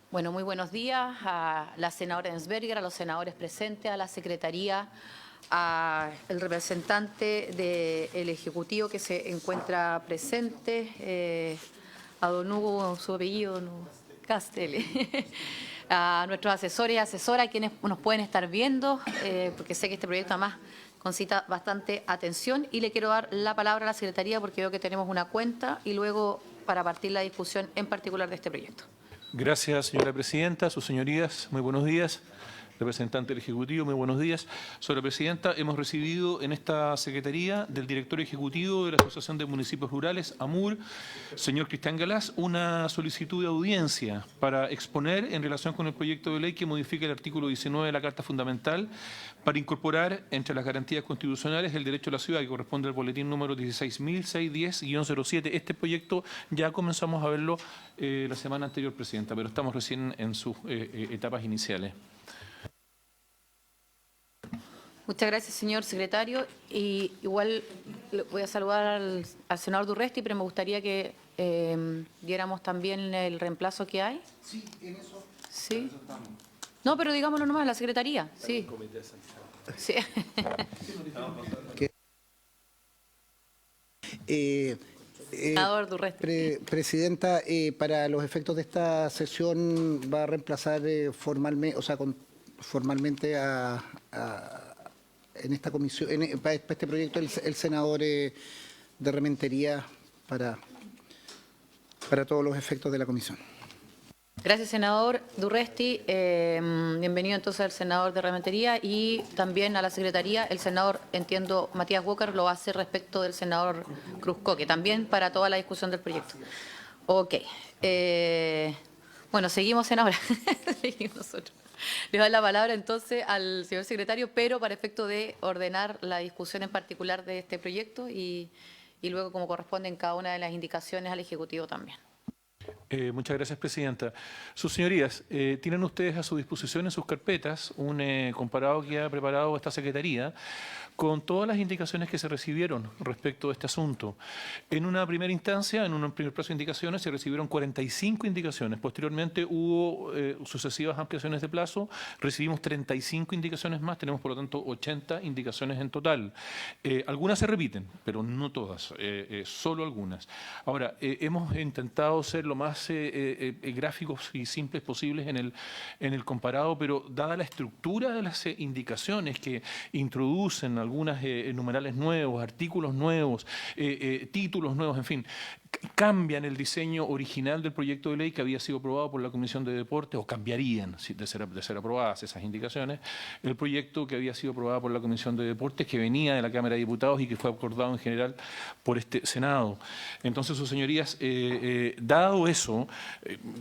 Bueno, muy buenos días a la senadora Ensberger, a los senadores presentes, a la Secretaría, al representante del Ejecutivo que se encuentra presente, a don Hugo, su apellido, Castelli, a nuestros asesores y asesoras, quienes nos pueden estar viendo, porque sé que este proyecto además concita bastante atención, y le quiero dar la palabra a la Secretaría porque veo que tenemos una cuenta y luego para partir la discusión en particular de este proyecto. Gracias, señora presidenta. Sus señorías, muy buenos días. Representante del Ejecutivo, muy buenos días. Señora presidenta, hemos recibido en esta Secretaría del Director Ejecutivo de la Asociación de Municipios Rurales, AMUR, señor Cristian Galás, una solicitud de audiencia para exponer en relación con el proyecto de ley que modifica el artículo 19 de la Carta Fundamental para incorporar entre las garantías constitucionales el derecho a la ciudad, que corresponde al boletín número 16.610-07. Este proyecto ya comenzamos a verlo la semana anterior, presidenta, pero estamos recién en sus etapas iniciales. Muchas gracias, señor secretario. Y igual voy a saludar al senador Durresti, pero me gustaría que diéramos también el reemplazo que hay. Sí, en eso. Sí. No, pero digámoslo nomás, la secretaría. Sí. Sí. Senador Durresti. Presidenta, para los efectos de esta sesión va a reemplazar formalmente, formalmente en esta comisión, para este proyecto, el senador de Rementería para todos los efectos de la comisión. Gracias, senador Durresti. Bienvenido entonces al senador de Rementería y también a la secretaría. El senador, entiendo, Matías Walker lo hace respecto del senador Cruzcoque, también para toda la discusión del proyecto. Ok. Bueno, seguimos, senadora. Seguimos nosotros. Le doy la palabra entonces al señor secretario, pero para efecto de ordenar la discusión en particular de este proyecto y luego, como corresponde, en cada una de las indicaciones al Ejecutivo también. Muchas gracias, presidenta. Sus señorías, tienen ustedes a su disposición en sus carpetas un comparado que ha preparado esta Secretaría con todas las indicaciones que se recibieron respecto a este asunto. En una primera instancia, en un primer plazo de indicaciones, se recibieron 45 indicaciones. Posteriormente hubo sucesivas ampliaciones de plazo, recibimos 35 indicaciones más, tenemos por lo tanto 80 indicaciones en total. Algunas se repiten, pero no todas, solo algunas. Ahora, hemos intentado ser lo más gráficos y simples posibles en el comparado, pero dada la estructura de las indicaciones que introducen algunas numerales nuevos, artículos nuevos, títulos nuevos, en fin, cambian el diseño original del proyecto de ley que había sido aprobado por la Comisión de Deportes, o cambiarían, de ser aprobadas esas indicaciones, el proyecto que había sido aprobado por la Comisión de Deportes, que venía de la Cámara de Diputados y que fue acordado en general por este Senado. Entonces, sus señorías, dado eso,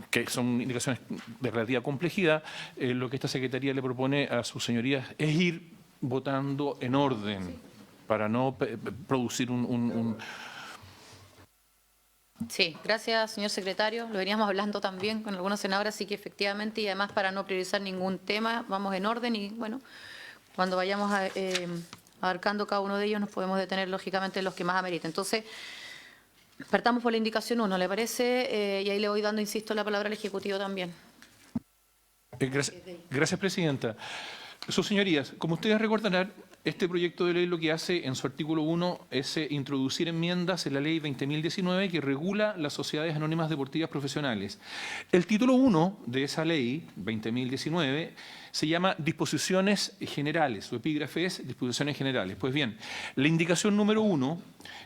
que son indicaciones de relativa complejidad, lo que esta Secretaría le propone a sus señorías es ir votando en orden para no producir Sí, gracias, señor secretario. Lo veníamos hablando también con algunos senadores, así que efectivamente, y además para no priorizar ningún tema, vamos en orden y bueno, cuando vayamos abarcando cada uno de ellos nos podemos detener lógicamente en los que más ameriten. Entonces, partamos por la indicación 1, ¿le parece? Y ahí le voy dando, insisto, la palabra al Ejecutivo también. Gracias, presidenta. Sus señorías, como ustedes recordarán, este proyecto de ley lo que hace en su artículo 1 es introducir enmiendas en la ley 20.019 que regula las sociedades anónimas deportivas profesionales. El título 1 de esa ley 20.019 se llama Disposiciones Generales, su epígrafe es Disposiciones Generales. Pues bien, la indicación número 1,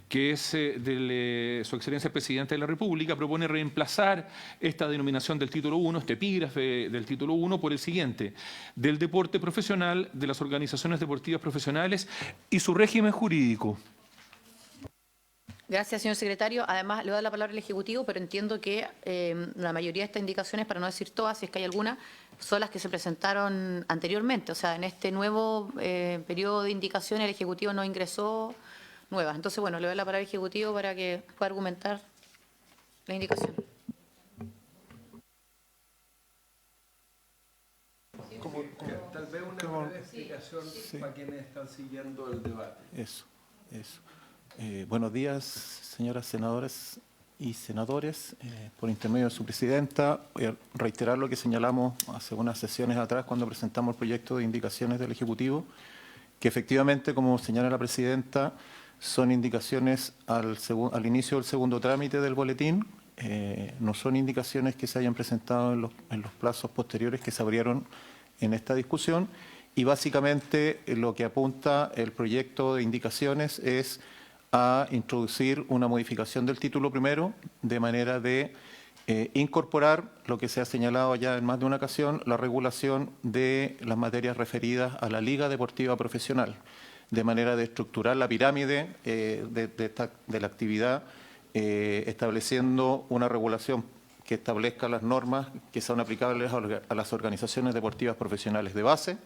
que es de Su Excelencia el Presidente de la República, propone reemplazar esta denominación del título 1, este epígrafe del título 1, por el siguiente: del deporte profesional, de las organizaciones deportivas profesionales y su régimen jurídico. Gracias, señor secretario. Además, le doy la palabra al Ejecutivo, pero entiendo que la mayoría de estas indicaciones, para no decir todas, si es que hay alguna, son las que se presentaron anteriormente. O sea, en este nuevo periodo de indicaciones, el Ejecutivo no ingresó nuevas. Entonces, bueno, le doy la palabra al Ejecutivo para que pueda argumentar la indicación. Tal vez una breve explicación para quienes están siguiendo el debate. Eso. Buenos días, señoras senadoras y senadores, por intermedio de su presidenta, voy a reiterar lo que señalamos hace unas sesiones atrás cuando presentamos el proyecto de indicaciones del Ejecutivo, que efectivamente, como señala la presidenta, son indicaciones al inicio del segundo trámite del boletín, no son indicaciones que se hayan presentado en los plazos posteriores que se abrieron en esta discusión, y básicamente lo que apunta el proyecto de indicaciones es a introducir una modificación del título primero de manera de incorporar lo que se ha señalado ya en más de una ocasión, la regulación de las materias referidas a la Liga Deportiva Profesional, de manera de estructurar la pirámide de la actividad, estableciendo una regulación que establezca las normas que son aplicables a las organizaciones deportivas profesionales de base,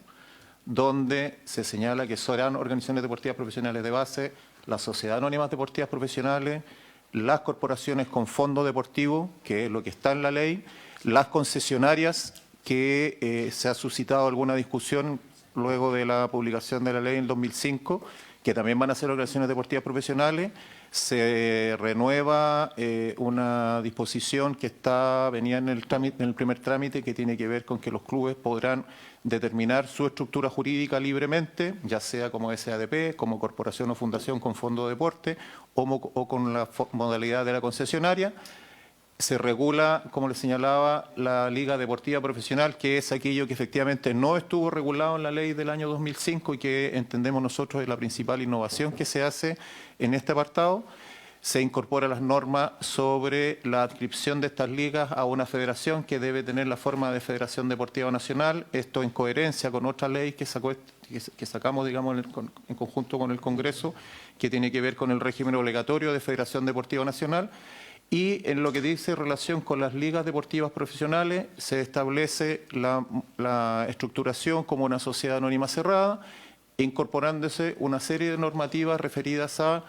donde se señala que serán organizaciones deportivas profesionales de base, las sociedades anónimas deportivas profesionales, las corporaciones con fondo deportivo, que es lo que está en la ley, las concesionarias, que se ha suscitado alguna discusión luego de la publicación de la ley en 2005, que también van a ser organizaciones deportivas profesionales. Se renueva una disposición que venía en el primer trámite, que tiene que ver con que los clubes podrán determinar su estructura jurídica libremente, ya sea como SADP, como corporación o fundación con fondo de deporte o con la modalidad de la concesionaria. Se regula, como les señalaba, la Liga Deportiva Profesional, que es aquello que efectivamente no estuvo regulado en la ley del año 2005 y que entendemos nosotros es la principal innovación que se hace en este apartado. Se incorporan las normas sobre la adscripción de estas ligas a una federación que debe tener la forma de Federación Deportiva Nacional, esto en coherencia con otra ley que sacamos, digamos, en conjunto con el Congreso, que tiene que ver con el régimen obligatorio de Federación Deportiva Nacional. Y en lo que dice relación con las ligas deportivas profesionales, se establece la estructuración como una sociedad anónima cerrada, incorporándose una serie de normativas referidas a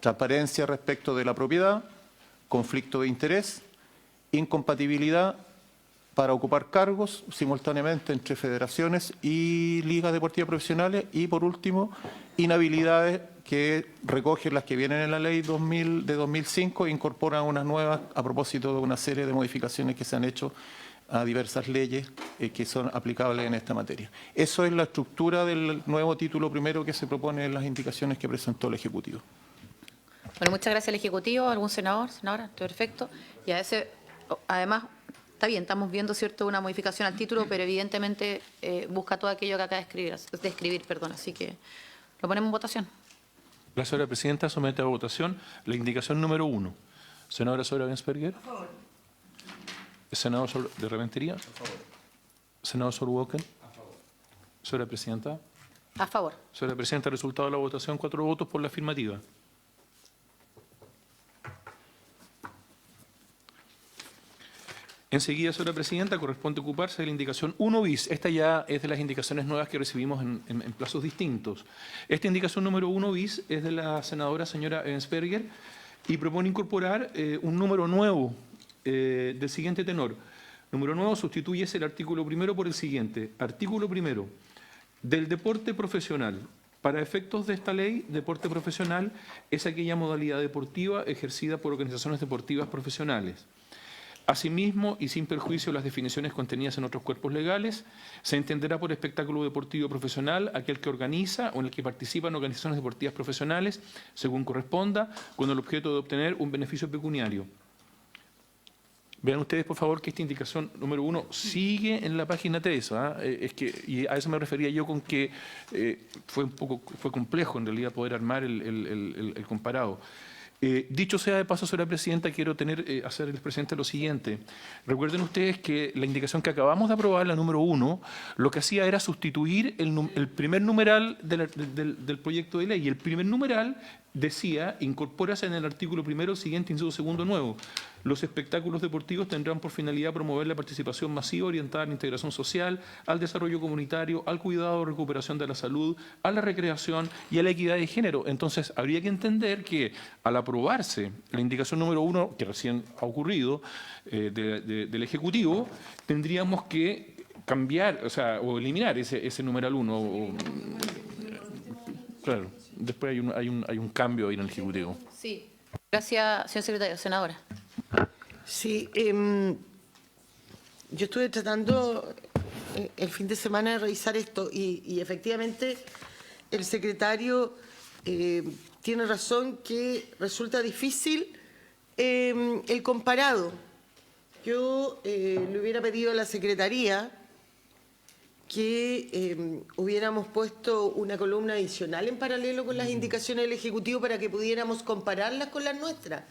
transparencia respecto de la propiedad, conflicto de interés, incompatibilidad para ocupar cargos simultáneamente entre federaciones y ligas deportivas profesionales, y por último, inhabilidades que recogen las que vienen en la ley de 2005 e incorporan unas nuevas a propósito de una serie de modificaciones que se han hecho a diversas leyes que son aplicables en esta materia. Eso es la estructura del nuevo título primero que se propone en las indicaciones que presentó el Ejecutivo. Bueno, muchas gracias al Ejecutivo. ¿Algún senador? Senadora, perfecto. Y además, está bien, estamos viendo, ¿cierto?, una modificación al título, pero evidentemente busca todo aquello que acaba de escribir, así que lo ponemos en votación. La señora presidenta somete a votación la indicación número 1. Senadora Zoraida Gensberger. A favor. Senador de Rementería. A favor. Senador Solwauken. A favor. Señora presidenta. A favor. Señora presidenta, resultado de la votación, 4 votos por la afirmativa. Enseguida, señora presidenta, corresponde ocuparse de la indicación 1 bis. Esta ya es de las indicaciones nuevas que recibimos en plazos distintos. Esta indicación número 1 bis es de la senadora señora Gensberger y propone incorporar un número nuevo del siguiente tenor. Número nuevo sustituye el artículo primero por el siguiente. Artículo primero. Del deporte profesional. Para efectos de esta ley, deporte profesional es aquella modalidad deportiva ejercida por organizaciones deportivas profesionales. Asimismo, y sin perjuicio de las definiciones contenidas en otros cuerpos legales, se entenderá por espectáculo deportivo profesional aquel que organiza o en el que participan organizaciones deportivas profesionales, según corresponda, con el objeto de obtener un beneficio pecuniario. Vean ustedes, por favor, que esta indicación número 1 sigue en la página 3. Y a eso me refería yo con que fue complejo en realidad poder armar el comparado. Dicho sea de paso, señora presidenta, quiero hacerles presente lo siguiente. Recuerden ustedes que la indicación que acabamos de aprobar, la número 1, lo que hacía era sustituir el primer numeral del proyecto de ley. Y el primer numeral decía, incorpórase en el artículo primero el siguiente inciso segundo nuevo. Los espectáculos deportivos tendrán por finalidad promover la participación masiva orientada a la integración social, al desarrollo comunitario, al cuidado o recuperación de la salud, a la recreación y a la equidad de género. Entonces, habría que entender que al aprobarse la indicación número 1, que recién ha ocurrido, del Ejecutivo, tendríamos que cambiar, o eliminar ese numeral 1. Claro, después hay un cambio ahí en el Ejecutivo. Sí. Gracias, señor secretario. Senadora. Sí, yo estuve tratando el fin de semana de revisar esto y efectivamente el secretario tiene razón que resulta difícil el comparado. Yo le hubiera pedido a la Secretaría que hubiéramos puesto una columna adicional en paralelo con las indicaciones del Ejecutivo para que pudiéramos compararlas con las nuestras.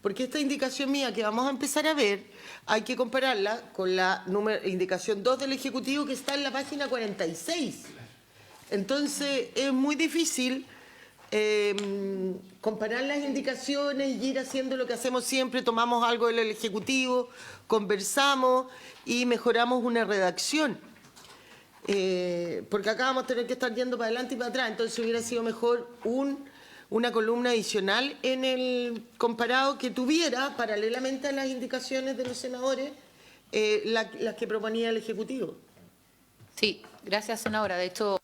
Porque esta indicación mía que vamos a empezar a ver, hay que compararla con la indicación 2 del Ejecutivo que está en la página 46. Entonces, es muy difícil comparar las indicaciones y ir haciendo lo que hacemos siempre, tomamos algo del Ejecutivo, conversamos y mejoramos una redacción. Porque acá vamos a tener que estar yendo para adelante y para atrás, entonces hubiera sido mejor una columna adicional en el comparado que tuviera, paralelamente a las indicaciones de los senadores, las que proponía el Ejecutivo. Sí, gracias, senadora. De hecho,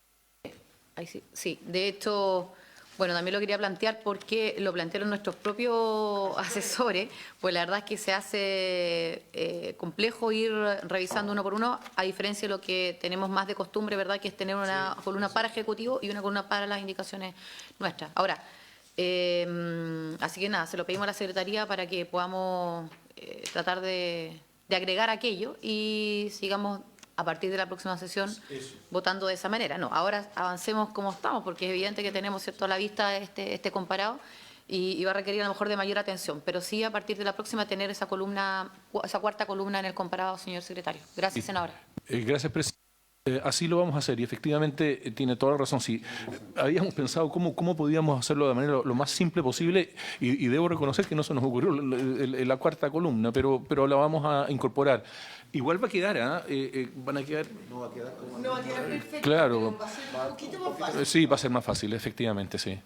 de hecho, bueno, también lo quería plantear porque lo plantearon nuestros propios asesores, pues la verdad es que se hace complejo ir revisando uno por uno, a diferencia de lo que tenemos más de costumbre, ¿verdad?, que es tener una columna para Ejecutivo y una columna para las indicaciones nuestras. Ahora, así que nada, se lo pedimos a la Secretaría para que podamos tratar de agregar aquello y sigamos a partir de la próxima sesión votando de esa manera. No, ahora avancemos como estamos, porque es evidente que tenemos, ¿cierto?, a la vista este comparado y va a requerir a lo mejor de mayor atención, pero sí a partir de la próxima tener esa columna, esa cuarta columna en el comparado, señor secretario. Gracias, senadora. Gracias, presidente. Así lo vamos a hacer y efectivamente tiene toda la razón. Sí, habíamos pensado cómo podíamos hacerlo de manera lo más simple posible y debo reconocer que no se nos ocurrió la cuarta columna, pero la vamos a incorporar. Igual va a quedar, van a quedar... No va a quedar perfecto, claro, pero va a ser un poquito más fácil. Sí, va a ser más fácil, efectivamente, sí.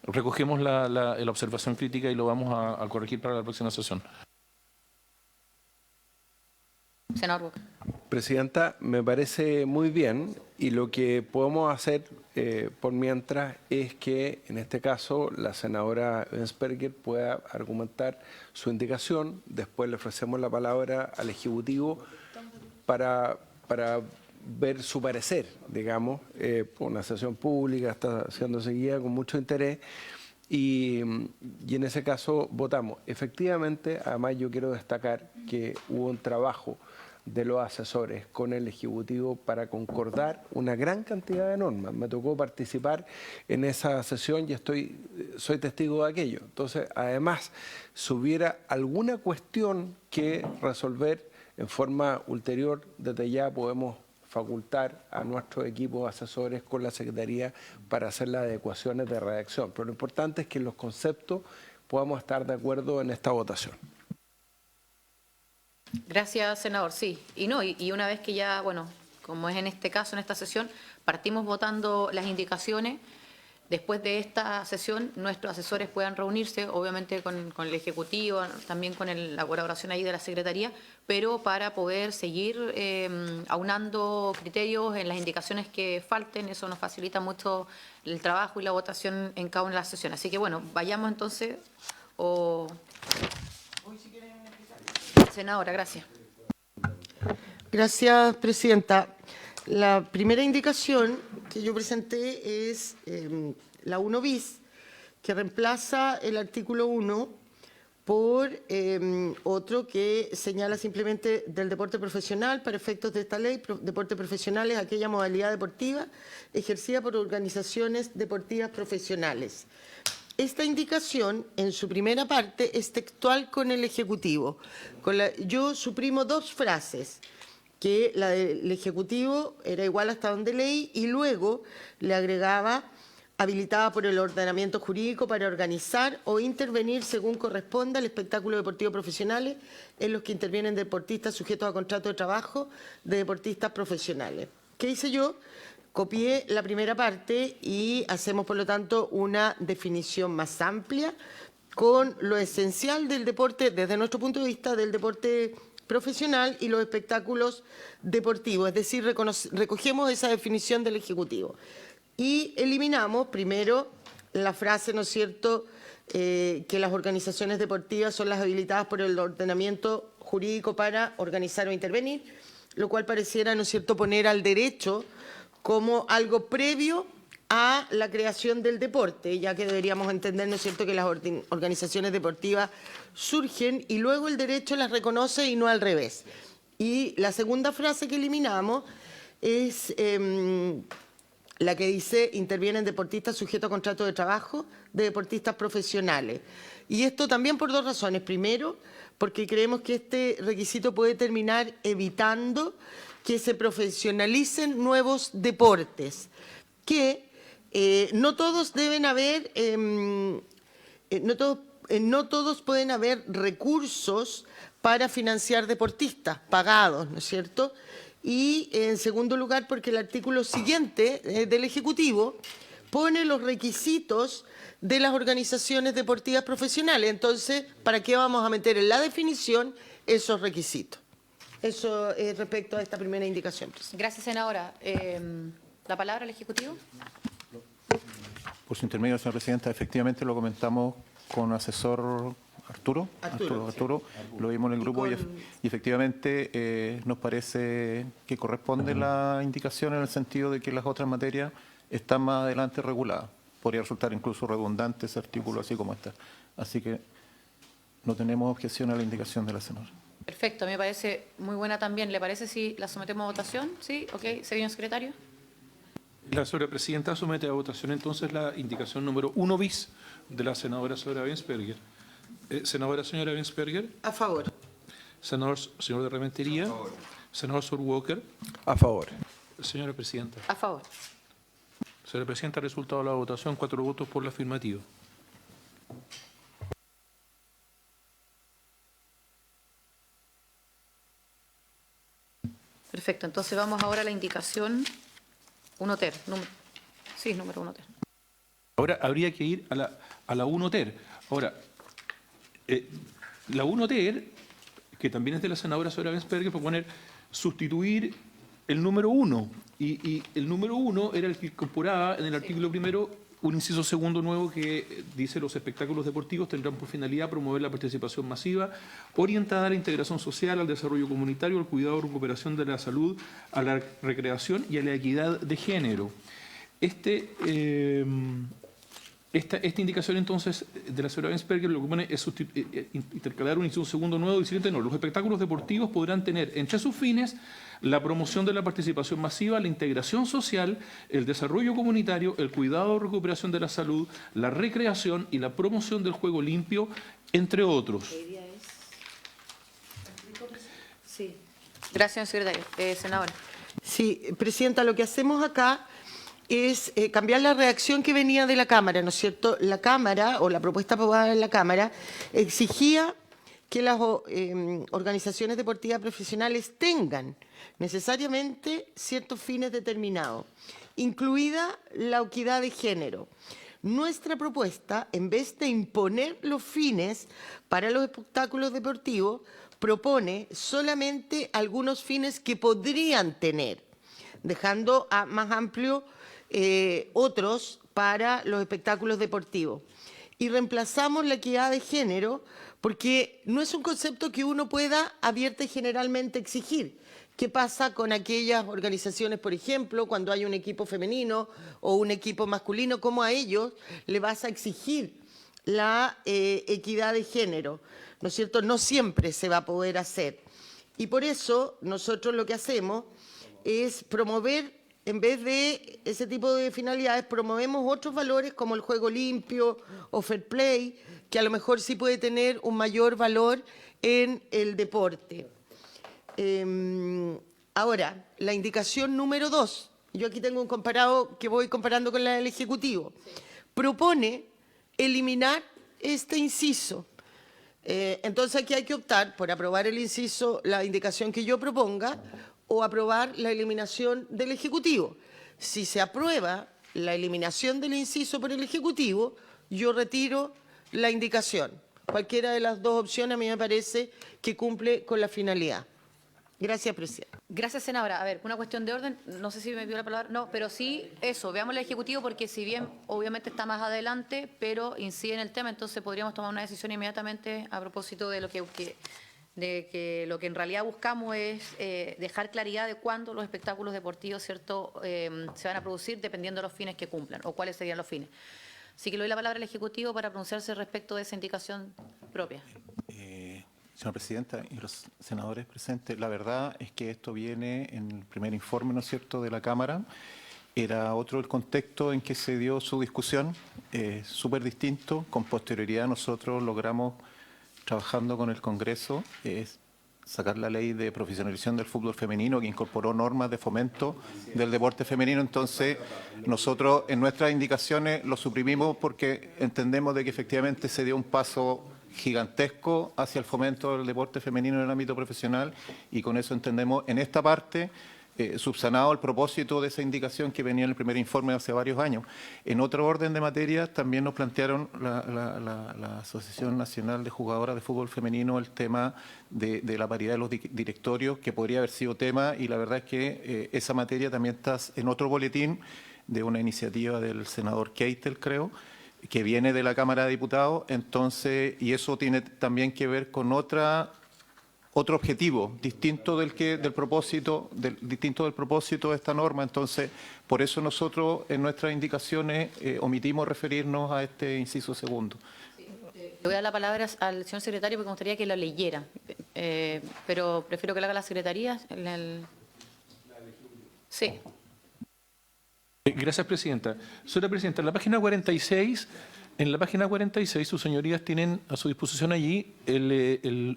Recogemos la observación crítica y lo vamos a corregir para la próxima sesión. Senador Boca. Presidenta, me parece muy bien y lo que podemos hacer por mientras es que en este caso la senadora Ensperger pueda argumentar su indicación, después le ofrecemos la palabra al Ejecutivo para ver su parecer, digamos, una sesión pública, está siendo seguida con mucho interés. Y en ese caso votamos. Efectivamente, además yo quiero destacar que hubo un trabajo de los asesores con el Ejecutivo para concordar una gran cantidad de normas. Me tocó participar en esa sesión y soy testigo de aquello. Entonces, además, si hubiera alguna cuestión que resolver en forma ulterior, desde ya podemos facultar a nuestros equipos asesores con la Secretaría para hacer las adecuaciones de redacción. Pero lo importante es que en los conceptos podamos estar de acuerdo en esta votación. Gracias, senador. Sí, y una vez que ya, bueno, como es en este caso, en esta sesión, partimos votando las indicaciones, después de esta sesión nuestros asesores puedan reunirse, obviamente con el Ejecutivo, también con la colaboración ahí de la Secretaría, pero para poder seguir aunando criterios en las indicaciones que falten. Eso nos facilita mucho el trabajo y la votación en cada una de las sesiones. Así que bueno, vayamos entonces Senadora, gracias. Gracias, presidenta. La primera indicación que yo presenté es la 1 bis, que reemplaza el artículo 1 por otro que señala simplemente del deporte profesional. Para efectos de esta ley, deporte profesional es aquella modalidad deportiva ejercida por organizaciones deportivas profesionales. Esta indicación, en su primera parte, es textual con el Ejecutivo. Yo suprimo 2 frases, que la del Ejecutivo era igual hasta donde leí, y luego le agregaba habilitada por el ordenamiento jurídico para organizar o intervenir según corresponda el espectáculo deportivo profesionales en los que intervienen deportistas sujetos a contrato de trabajo de deportistas profesionales. ¿Qué hice yo? Copié la primera parte y hacemos, por lo tanto, una definición más amplia con lo esencial del deporte, desde nuestro punto de vista, del deporte profesional y los espectáculos deportivos. Es decir, recogemos esa definición del Ejecutivo. y eliminamos primero la frase, ¿no es cierto?, que las organizaciones deportivas son las habilitadas por el ordenamiento jurídico para organizar o intervenir, lo cual pareciera, ¿no es cierto?, poner al derecho como algo previo a la creación del deporte, ya que deberíamos entender, ¿no es cierto?, que las organizaciones deportivas surgen y luego el derecho las reconoce y no al revés. Y la segunda frase que eliminamos es la que dice: intervienen deportistas sujetos a contrato de trabajo de deportistas profesionales. Y esto también por dos razones. Primero, porque creemos que este requisito puede terminar evitando que se profesionalicen nuevos deportes, que no todos deben haber, no todos pueden haber recursos para financiar deportistas pagados, ¿no es cierto? Y en segundo lugar, porque el artículo siguiente del Ejecutivo pone los requisitos de las organizaciones deportivas profesionales. Entonces, ¿para qué vamos a meter en la definición esos requisitos? Eso respecto a esta primera indicación, presidente. Gracias, senadora. La palabra al Ejecutivo. Por su intermedio, señora presidenta, efectivamente lo comentamos con asesor Arturo, lo vimos en el grupo y efectivamente nos parece que corresponde la indicación en el sentido de que las otras materias están más adelante reguladas. Podría resultar incluso redundante ese artículo así como está. Así que no tenemos objeción a la indicación de la senadora. Perfecto, me parece muy buena también. ¿Le parece si la sometemos a votación? Sí, ok. Señor secretario. La señora presidenta somete a votación entonces la indicación número 1 bis de la senadora Zoraida Bensperger. Senadora señora Bensperger. A favor. Señor de Rementería. Senador Sur Walker. A favor. Señora presidenta. A favor. Señora presidenta, resultado de la votación, 4 votos por la afirmativa. Perfecto, entonces vamos ahora a la indicación 1 ter. Número 1 ter. Ahora habría que ir a la 1 ter. Ahora, la 1 ter, que también es de la senadora Zoraida Bensperger, propone sustituir el número 1. Y el número 1 era el que incorporaba en el artículo primero un inciso segundo nuevo que dice: los espectáculos deportivos tendrán por finalidad promover la participación masiva orientada a la integración social, al desarrollo comunitario, al cuidado y recuperación de la salud, a la recreación y a la equidad de género. Esta indicación entonces de la señora Bensperger lo que pone es intercalar un inciso segundo nuevo diciendo: no, los espectáculos deportivos podrán tener entre sus fines la promoción de la participación masiva, la integración social, el desarrollo comunitario, el cuidado y recuperación de la salud, la recreación y la promoción del juego limpio, entre otros. Sí. Gracias, señor secretario. Senadora. Sí, presidenta, lo que hacemos acá es cambiar la reacción que venía de la Cámara, ¿no es cierto? La Cámara, o la propuesta aprobada en la Cámara, exigía que las organizaciones deportivas profesionales tengan necesariamente ciertos fines determinados, incluida la equidad de género. Nuestra propuesta, en vez de imponer los fines para los espectáculos deportivos, propone solamente algunos fines que podrían tener, dejando a más amplio otros para los espectáculos deportivos. Y reemplazamos la equidad de género porque no es un concepto que uno pueda abierta y generalmente exigir. ¿Qué pasa con aquellas organizaciones, por ejemplo, cuando hay un equipo femenino o un equipo masculino? ¿Cómo a ellos le vas a exigir la equidad de género? ¿No es cierto? No siempre se va a poder hacer. Y por eso nosotros lo que hacemos es promover, en vez de ese tipo de finalidades, promovemos otros valores como el juego limpio o fair play, que a lo mejor sí puede tener un mayor valor en el deporte. Ahora, la indicación número 2, yo aquí tengo un comparado que voy comparando con la del Ejecutivo, propone eliminar este inciso. Entonces aquí hay que optar por aprobar el inciso, la indicación que yo proponga, o aprobar la eliminación del Ejecutivo. Si se aprueba la eliminación del inciso por el Ejecutivo, yo retiro la indicación. Cualquiera de las dos opciones a mí me parece que cumple con la finalidad. Gracias, presidente. Gracias, senadora. A ver, una cuestión de orden, no sé si me pidió la palabra, no, pero sí, eso, veamos el Ejecutivo, porque si bien obviamente está más adelante, pero incide en el tema, entonces podríamos tomar una decisión inmediatamente a propósito de lo que lo que en realidad buscamos es dejar claridad de cuándo los espectáculos deportivos, ¿cierto?, se van a producir dependiendo de los fines que cumplan o cuáles serían los fines. Así que le doy la palabra al Ejecutivo para pronunciarse respecto de esa indicación propia. Señora Presidenta y los senadores presentes, la verdad es que esto viene en el primer informe, ¿no es cierto?, de la Cámara. Era otro el contexto en que se dio su discusión, súper distinto. Con posterioridad nosotros logramos, trabajando con el Congreso, sacar la ley de profesionalización del fútbol femenino que incorporó normas de fomento del deporte femenino. Entonces, nosotros en nuestras indicaciones lo suprimimos porque entendemos de que efectivamente se dio un paso gigantesco hacia el fomento del deporte femenino en el ámbito profesional y con eso entendemos en esta parte subsanado el propósito de esa indicación que venía en el primer informe hace varios años. En otro orden de materias también nos plantearon la Asociación Nacional de Jugadoras de Fútbol Femenino el tema de la paridad de los directorios, que podría haber sido tema, y la verdad es que esa materia también está en otro boletín de una iniciativa del senador Keitel, creo, que viene de la Cámara de Diputados. Entonces, y eso tiene también que ver con otro objetivo distinto del propósito de esta norma. Entonces, por eso nosotros en nuestras indicaciones omitimos referirnos a este inciso segundo. Le voy a dar la palabra al señor secretario porque me gustaría que lo leyera, pero prefiero que lo haga la secretaría. Sí. Gracias, Presidenta. Señora Presidenta, en la página 46, sus señorías tienen a su disposición allí la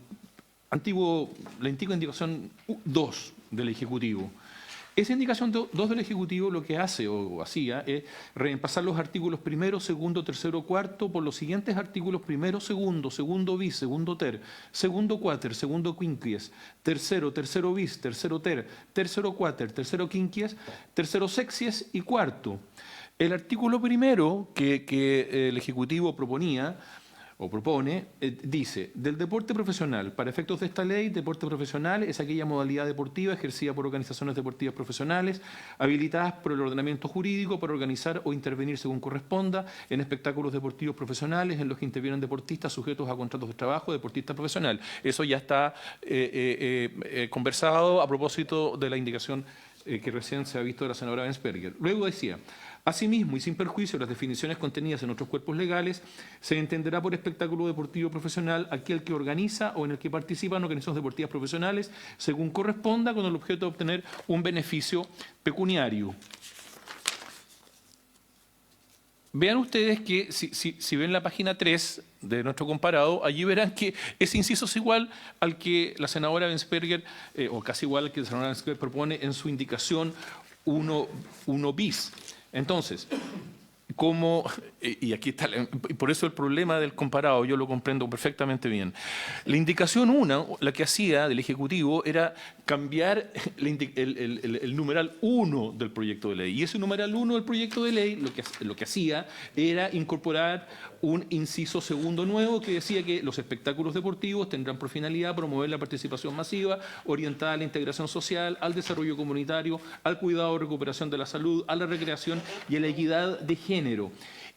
antigua indicación 2 del Ejecutivo. Esa indicación 2 del Ejecutivo lo que hace o hacía es reemplazar los artículos primero, segundo, tercero, cuarto por los siguientes artículos primero, segundo bis, segundo ter, segundo cuater, segundo quinquies, tercero bis, tercero ter, tercero cuater, tercero quinquies, tercero sexies y cuarto. El artículo primero que el Ejecutivo proponía o propone, dice, del deporte profesional. Para efectos de esta ley, deporte profesional es aquella modalidad deportiva ejercida por organizaciones deportivas profesionales, habilitadas por el ordenamiento jurídico para organizar o intervenir según corresponda en espectáculos deportivos profesionales en los que intervienen deportistas sujetos a contratos de trabajo, deportista profesional. Eso ya está conversado a propósito de la indicación que recién se ha visto de la senadora Bensperger. Luego decía, asimismo y sin perjuicio de las definiciones contenidas en otros cuerpos legales, se entenderá por espectáculo deportivo profesional aquel que organiza o en el que participan organizaciones deportivas profesionales según corresponda con el objeto de obtener un beneficio pecuniario. Vean ustedes que si ven la página 3 de nuestro comparado, allí verán que ese inciso es igual al que la senadora Bensperger, o casi igual al que la senadora Bensperger propone en su indicación 1 bis. Entonces, y aquí está, por eso el problema del comparado, yo lo comprendo perfectamente bien. La indicación 1, la que hacía del Ejecutivo, era cambiar el numeral 1 del proyecto de ley. Y ese numeral 1 del proyecto de ley lo que hacía era incorporar un inciso segundo nuevo que decía que los espectáculos deportivos tendrán por finalidad promover la participación masiva, orientada a la integración social, al desarrollo comunitario, al cuidado y recuperación de la salud, a la recreación y a la equidad de género.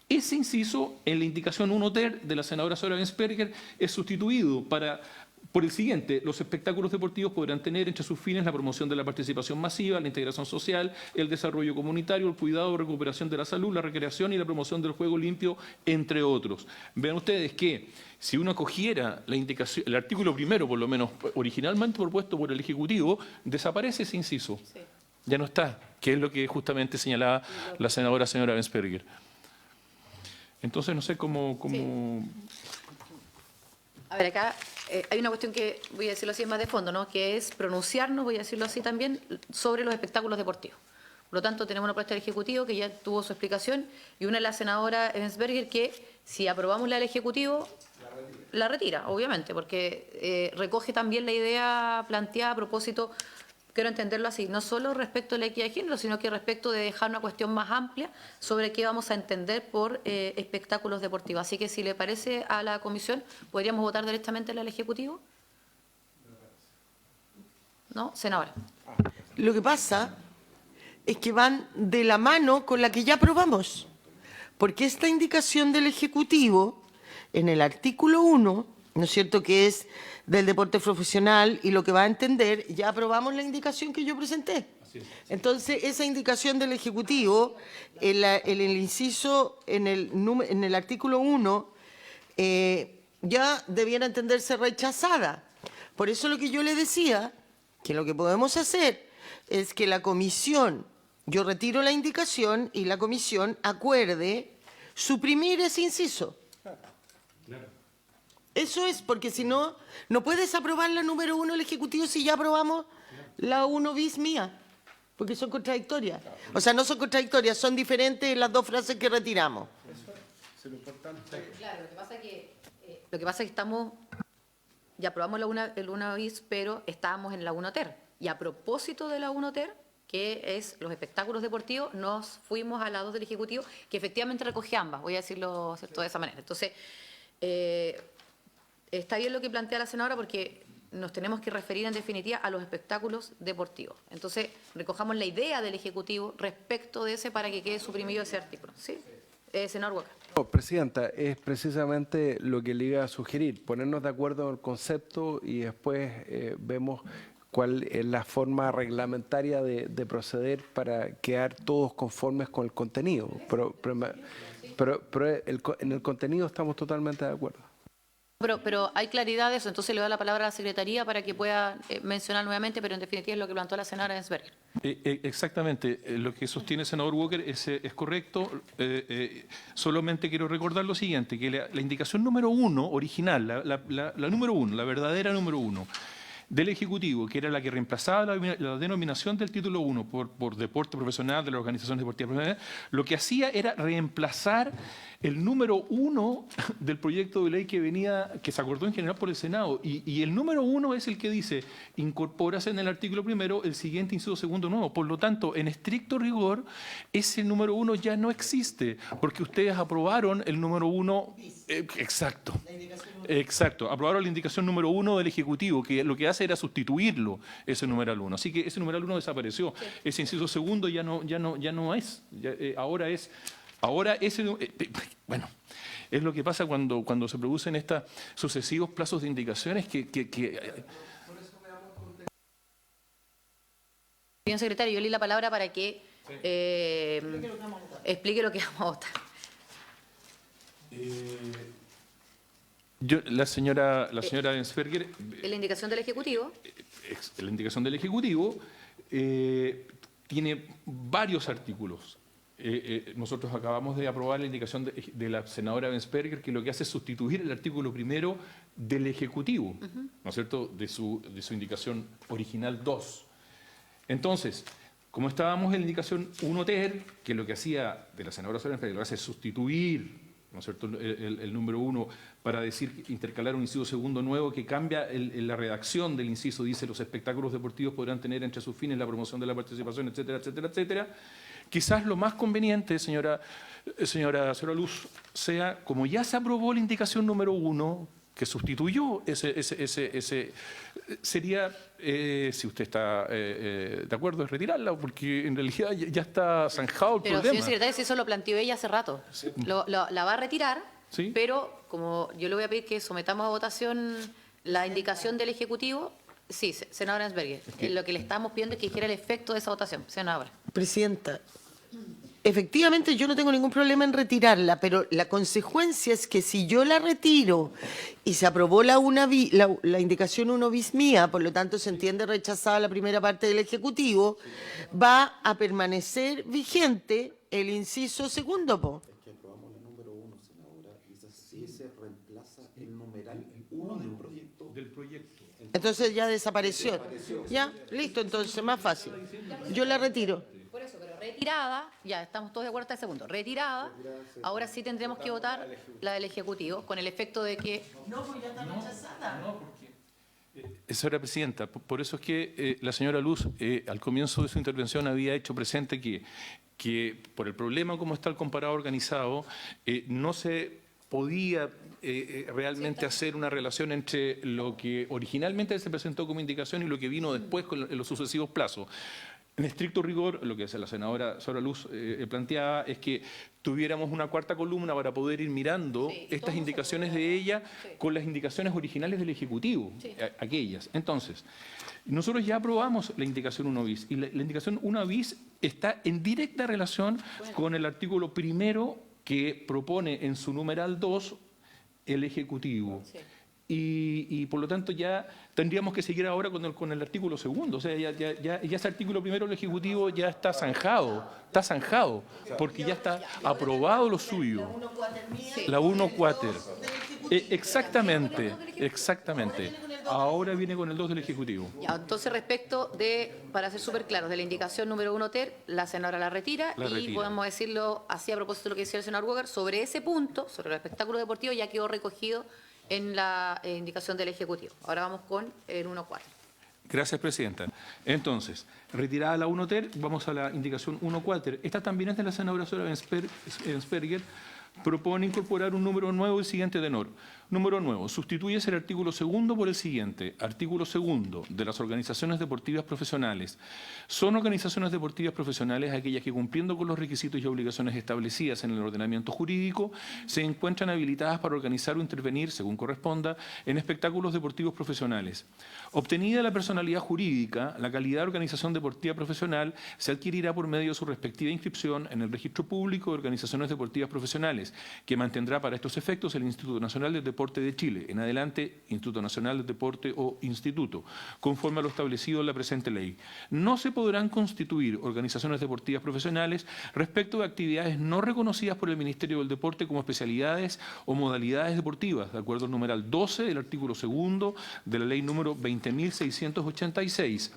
Ese inciso, en la indicación 1 ter de la senadora Sora Bensperger, es sustituido por el siguiente: los espectáculos deportivos podrán tener entre sus fines la promoción de la participación masiva, la integración social, el desarrollo comunitario, el cuidado y recuperación de la salud, la recreación y la promoción del juego limpio, entre otros. Vean ustedes que si uno cogiera la indicación, el artículo primero, por lo menos originalmente propuesto por el Ejecutivo, desaparece ese inciso. Sí. Ya no está, que es lo que justamente señalaba la señora Bensperger. Entonces, no sé cómo... Sí. A ver, acá hay una cuestión que, voy a decirlo así, es más de fondo, ¿no? Que es pronunciarnos, voy a decirlo así también, sobre los espectáculos deportivos. Por lo tanto, tenemos una propuesta del Ejecutivo que ya tuvo su explicación y una de la senadora Bensperger que, si aprobamos la del Ejecutivo, la retira, obviamente, porque recoge también la idea planteada a propósito, quiero entenderlo así, no solo respecto a la equidad de género, sino que respecto de dejar una cuestión más amplia sobre qué vamos a entender por espectáculos deportivos. Así que si le parece a la comisión, ¿podríamos votar directamente al Ejecutivo? ¿no? Senadora. Lo que pasa es que van de la mano con la que ya aprobamos, porque esta indicación del Ejecutivo, en el artículo 1, ¿no es cierto?, que es del deporte profesional y lo que va a entender, ya aprobamos la indicación que yo presenté. Entonces, esa indicación del Ejecutivo, en el inciso, en el artículo 1, ya debiera entenderse rechazada. Por eso lo que yo le decía, que lo que podemos hacer es que la comisión, yo retiro la indicación y la comisión acuerde suprimir ese inciso. Eso es, porque si no, no puedes aprobar la número 1 del Ejecutivo si ya aprobamos la 1 bis mía, porque son contradictorias. O sea, no son contradictorias, son diferentes las dos frases que retiramos. Claro, lo que pasa es que estamos, ya aprobamos el 1 bis, pero estábamos en la 1 ter. Y a propósito de la 1 ter, que es los espectáculos deportivos, nos fuimos a la 2 del Ejecutivo, que efectivamente recoge ambas, voy a decirlo, ¿cierto?, de esa manera. Entonces, está bien lo que plantea la senadora, porque nos tenemos que referir en definitiva a los espectáculos deportivos. Entonces, recojamos la idea del Ejecutivo respecto de ese para que quede suprimido ese artículo. ¿Sí? Senador Huaca. No, Presidenta, es precisamente lo que le iba a sugerir, ponernos de acuerdo en el concepto y después vemos cuál es la forma reglamentaria de proceder para quedar todos conformes con el contenido. Pero en el contenido estamos totalmente de acuerdo. Pero hay claridad de eso, entonces le doy la palabra a la Secretaría para que pueda mencionar nuevamente, pero en definitiva es lo que planteó la senadora Ensberger. Exactamente, lo que sostiene el senador Walker es correcto. Solamente quiero recordar lo siguiente, que la indicación número 1 original, la número 1, la verdadera número 1 del Ejecutivo, que era la que reemplazaba la denominación del título 1 por deporte profesional de las organizaciones deportivas profesionales, lo que hacía era reemplazar el número 1 del proyecto de ley que se acordó en general por el Senado. Y el número 1 es el que dice, incorpórase en el artículo primero el siguiente inciso segundo nuevo. Por lo tanto, en estricto rigor, ese número 1 ya no existe, porque ustedes aprobaron el número 1, exacto, aprobaron la indicación número 1 del Ejecutivo, que lo que hace era sustituirlo, ese numeral 1. Así que ese numeral 1 desapareció. Sí. Ese inciso segundo ya no es. Ahora ese, bueno, es lo que pasa cuando se producen estos sucesivos plazos de indicaciones Señor secretario, yo le di la palabra para que explique lo que vamos a votar. La señora Ensberger, la indicación del Ejecutivo. La indicación del Ejecutivo tiene varios artículos. Nosotros acabamos de aprobar la indicación de la senadora Ensberger, que lo que hace es sustituir el artículo primero del Ejecutivo, ¿no es cierto?, de su indicación original 2. Entonces, como estábamos en la indicación 1 ter, que lo que hacía de la senadora Ensberger, lo que hace es sustituir, ¿no es cierto?, el número 1 para decir, intercalar un inciso segundo nuevo que cambia la redacción del inciso, dice, los espectáculos deportivos podrán tener entre sus fines la promoción de la participación, etcétera, etcétera, etcétera. Quizás lo más conveniente, señora Luz, sea, como ya se aprobó la indicación número 1, que sustituyó sería, si usted está de acuerdo, es retirarla, porque en realidad ya está zanjado el problema. Pero, señor secretario, si eso lo planteó ella hace rato. Sí. La va a retirar, ¿sí?, pero como yo le voy a pedir que sometamos a votación la indicación del Ejecutivo, sí, senadora Ensberger, lo que le estamos pidiendo es que dijera el efecto de esa votación. Senadora. Presidenta, efectivamente yo no tengo ningún problema en retirarla, pero la consecuencia es que si yo la retiro y se aprobó la indicación 1 bis mía, por lo tanto se entiende rechazada la primera parte del Ejecutivo, va a permanecer vigente el inciso segundo, po. Es que aprobamos el número 1, senadora, y ese reemplaza el numeral 1 del proyecto. Entonces ya desapareció. Ya, listo, entonces más fácil. Yo la retiro. Por eso, pero retirada, ya estamos todos de acuerdo hasta el segundo. Retirada, ahora sí tendremos que votar la del Ejecutivo, con el efecto de que... No, pues ya está rechazada. No, porque... Señora Presidenta, por eso es que la señora Luz, al comienzo de su intervención, había hecho presente que por el problema como está el comparado organizado, no se podía realmente hacer una relación entre lo que originalmente se presentó como indicación y lo que vino después en los sucesivos plazos. En estricto rigor, lo que la senadora Sora Luz planteaba es que tuviéramos una cuarta columna para poder ir mirando estas indicaciones de ella con las indicaciones originales del Ejecutivo, aquellas. Entonces, nosotros ya aprobamos la indicación 1 bis y la indicación 1 bis está en directa relación con el artículo primero que propone en su numeral 2 el Ejecutivo. Y por lo tanto ya tendríamos que seguir ahora con el artículo segundo. O sea, ya ese artículo primero del Ejecutivo ya está zanjado, porque ya está aprobado lo suyo. La 1 cuater. Exactamente. Ahora viene con el 2 del Ejecutivo. Ya, entonces, respecto de, para ser súper claros, de la indicación número 1 ter, la senadora la retira y podemos decirlo así a propósito de lo que decía el senador Walker, sobre ese punto, sobre el espectáculo deportivo, ya quedó recogido en la indicación del Ejecutivo. Ahora vamos con el 1 cuater. Gracias, Presidenta. Entonces, retirada la 1 ter, vamos a la indicación 1 cuater. Esta también es de la senadora Sora Ensperger. Propone incorporar un número nuevo, el siguiente tenor. Número nuevo. Sustituyes el artículo segundo por el siguiente. Artículo segundo. De las organizaciones deportivas profesionales. Son organizaciones deportivas profesionales aquellas que, cumpliendo con los requisitos y obligaciones establecidas en el ordenamiento jurídico, se encuentran habilitadas para organizar o intervenir, según corresponda, en espectáculos deportivos profesionales. Obtenida la personalidad jurídica, la calidad de organización deportiva profesional se adquirirá por medio de su respectiva inscripción en el Registro Público de Organizaciones Deportivas Profesionales, que mantendrá para estos efectos el Instituto Nacional del Deporte de Chile, en adelante Instituto Nacional del Deporte o Instituto, conforme a lo establecido en la presente ley. No se podrán constituir organizaciones deportivas profesionales respecto de actividades no reconocidas por el Ministerio del Deporte como especialidades o modalidades deportivas, de acuerdo al numeral 12 del artículo segundo de la ley número 20.686.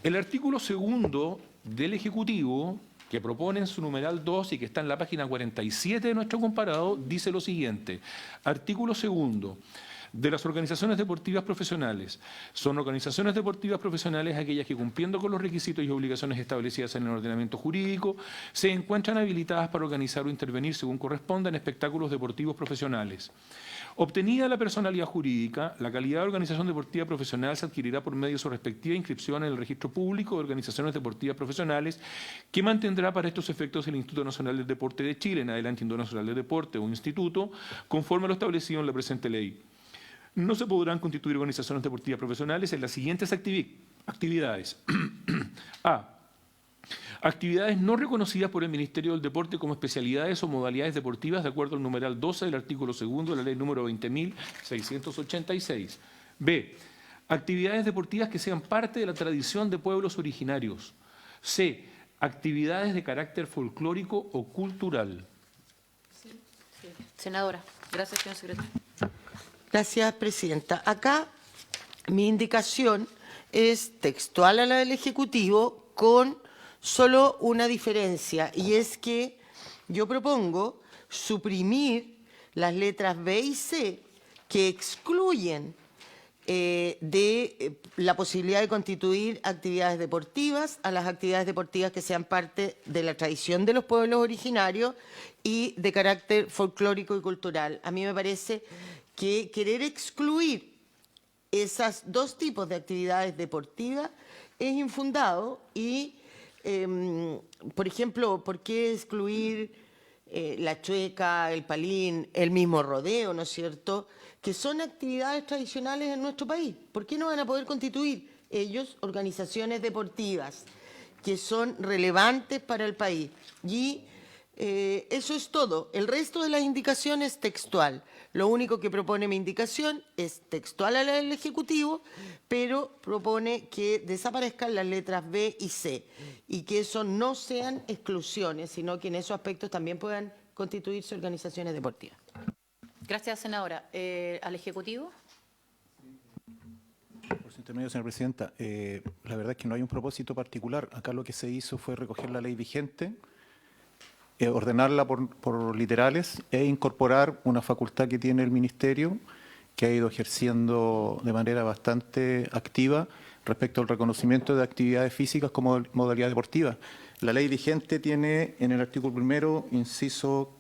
El artículo segundo del Ejecutivo, que propone en su numeral 2 y que está en la página 47 de nuestro comparado, dice lo siguiente. Artículo segundo. De las organizaciones deportivas profesionales. Son organizaciones deportivas profesionales aquellas que, cumpliendo con los requisitos y obligaciones establecidas en el ordenamiento jurídico, se encuentran habilitadas para organizar o intervenir, según corresponda, en espectáculos deportivos profesionales. Obtenida la personalidad jurídica, la calidad de organización deportiva profesional se adquirirá por medio de su respectiva inscripción en el Registro Público de Organizaciones Deportivas Profesionales, que mantendrá para estos efectos el Instituto Nacional del Deporte de Chile, en adelante Instituto Nacional del Deporte o Instituto, conforme a lo establecido en la presente ley. No se podrán constituir organizaciones deportivas profesionales en las siguientes actividades. A. Actividades no reconocidas por el Ministerio del Deporte como especialidades o modalidades deportivas, de acuerdo al numeral 12 del artículo segundo de la ley número 20.686. B. Actividades deportivas que sean parte de la tradición de pueblos originarios. C. Actividades de carácter folclórico o cultural. Senadora. Gracias, señor secretario. Gracias, Presidenta. Acá mi indicación es textual a la del Ejecutivo con solo una diferencia, y es que yo propongo suprimir las letras B y C que excluyen de la posibilidad de constituir actividades deportivas a las actividades deportivas que sean parte de la tradición de los pueblos originarios y de carácter folclórico y cultural. A mí me parece que querer excluir esos dos tipos de actividades deportivas es infundado y, por ejemplo, ¿por qué excluir la chueca, el palín, el mismo rodeo, ¿no es cierto?, que son actividades tradicionales en nuestro país? ¿Por qué no van a poder constituir ellos organizaciones deportivas que son relevantes para el país? Y eso es todo. El resto de las indicaciones es textual. Lo único que propone mi indicación es textual a la del Ejecutivo, pero propone que desaparezcan las letras B y C y que eso no sean exclusiones, sino que en esos aspectos también puedan constituirse organizaciones deportivas. Gracias, senadora. ¿Al Ejecutivo? Por su intermedio, señora Presidenta, la verdad es que no hay un propósito particular. Acá lo que se hizo fue recoger la ley vigente, ordenarla por literales e incorporar una facultad que tiene el Ministerio, que ha ido ejerciendo de manera bastante activa respecto al reconocimiento de actividades físicas como modalidad deportiva. La ley vigente tiene en el artículo primero, inciso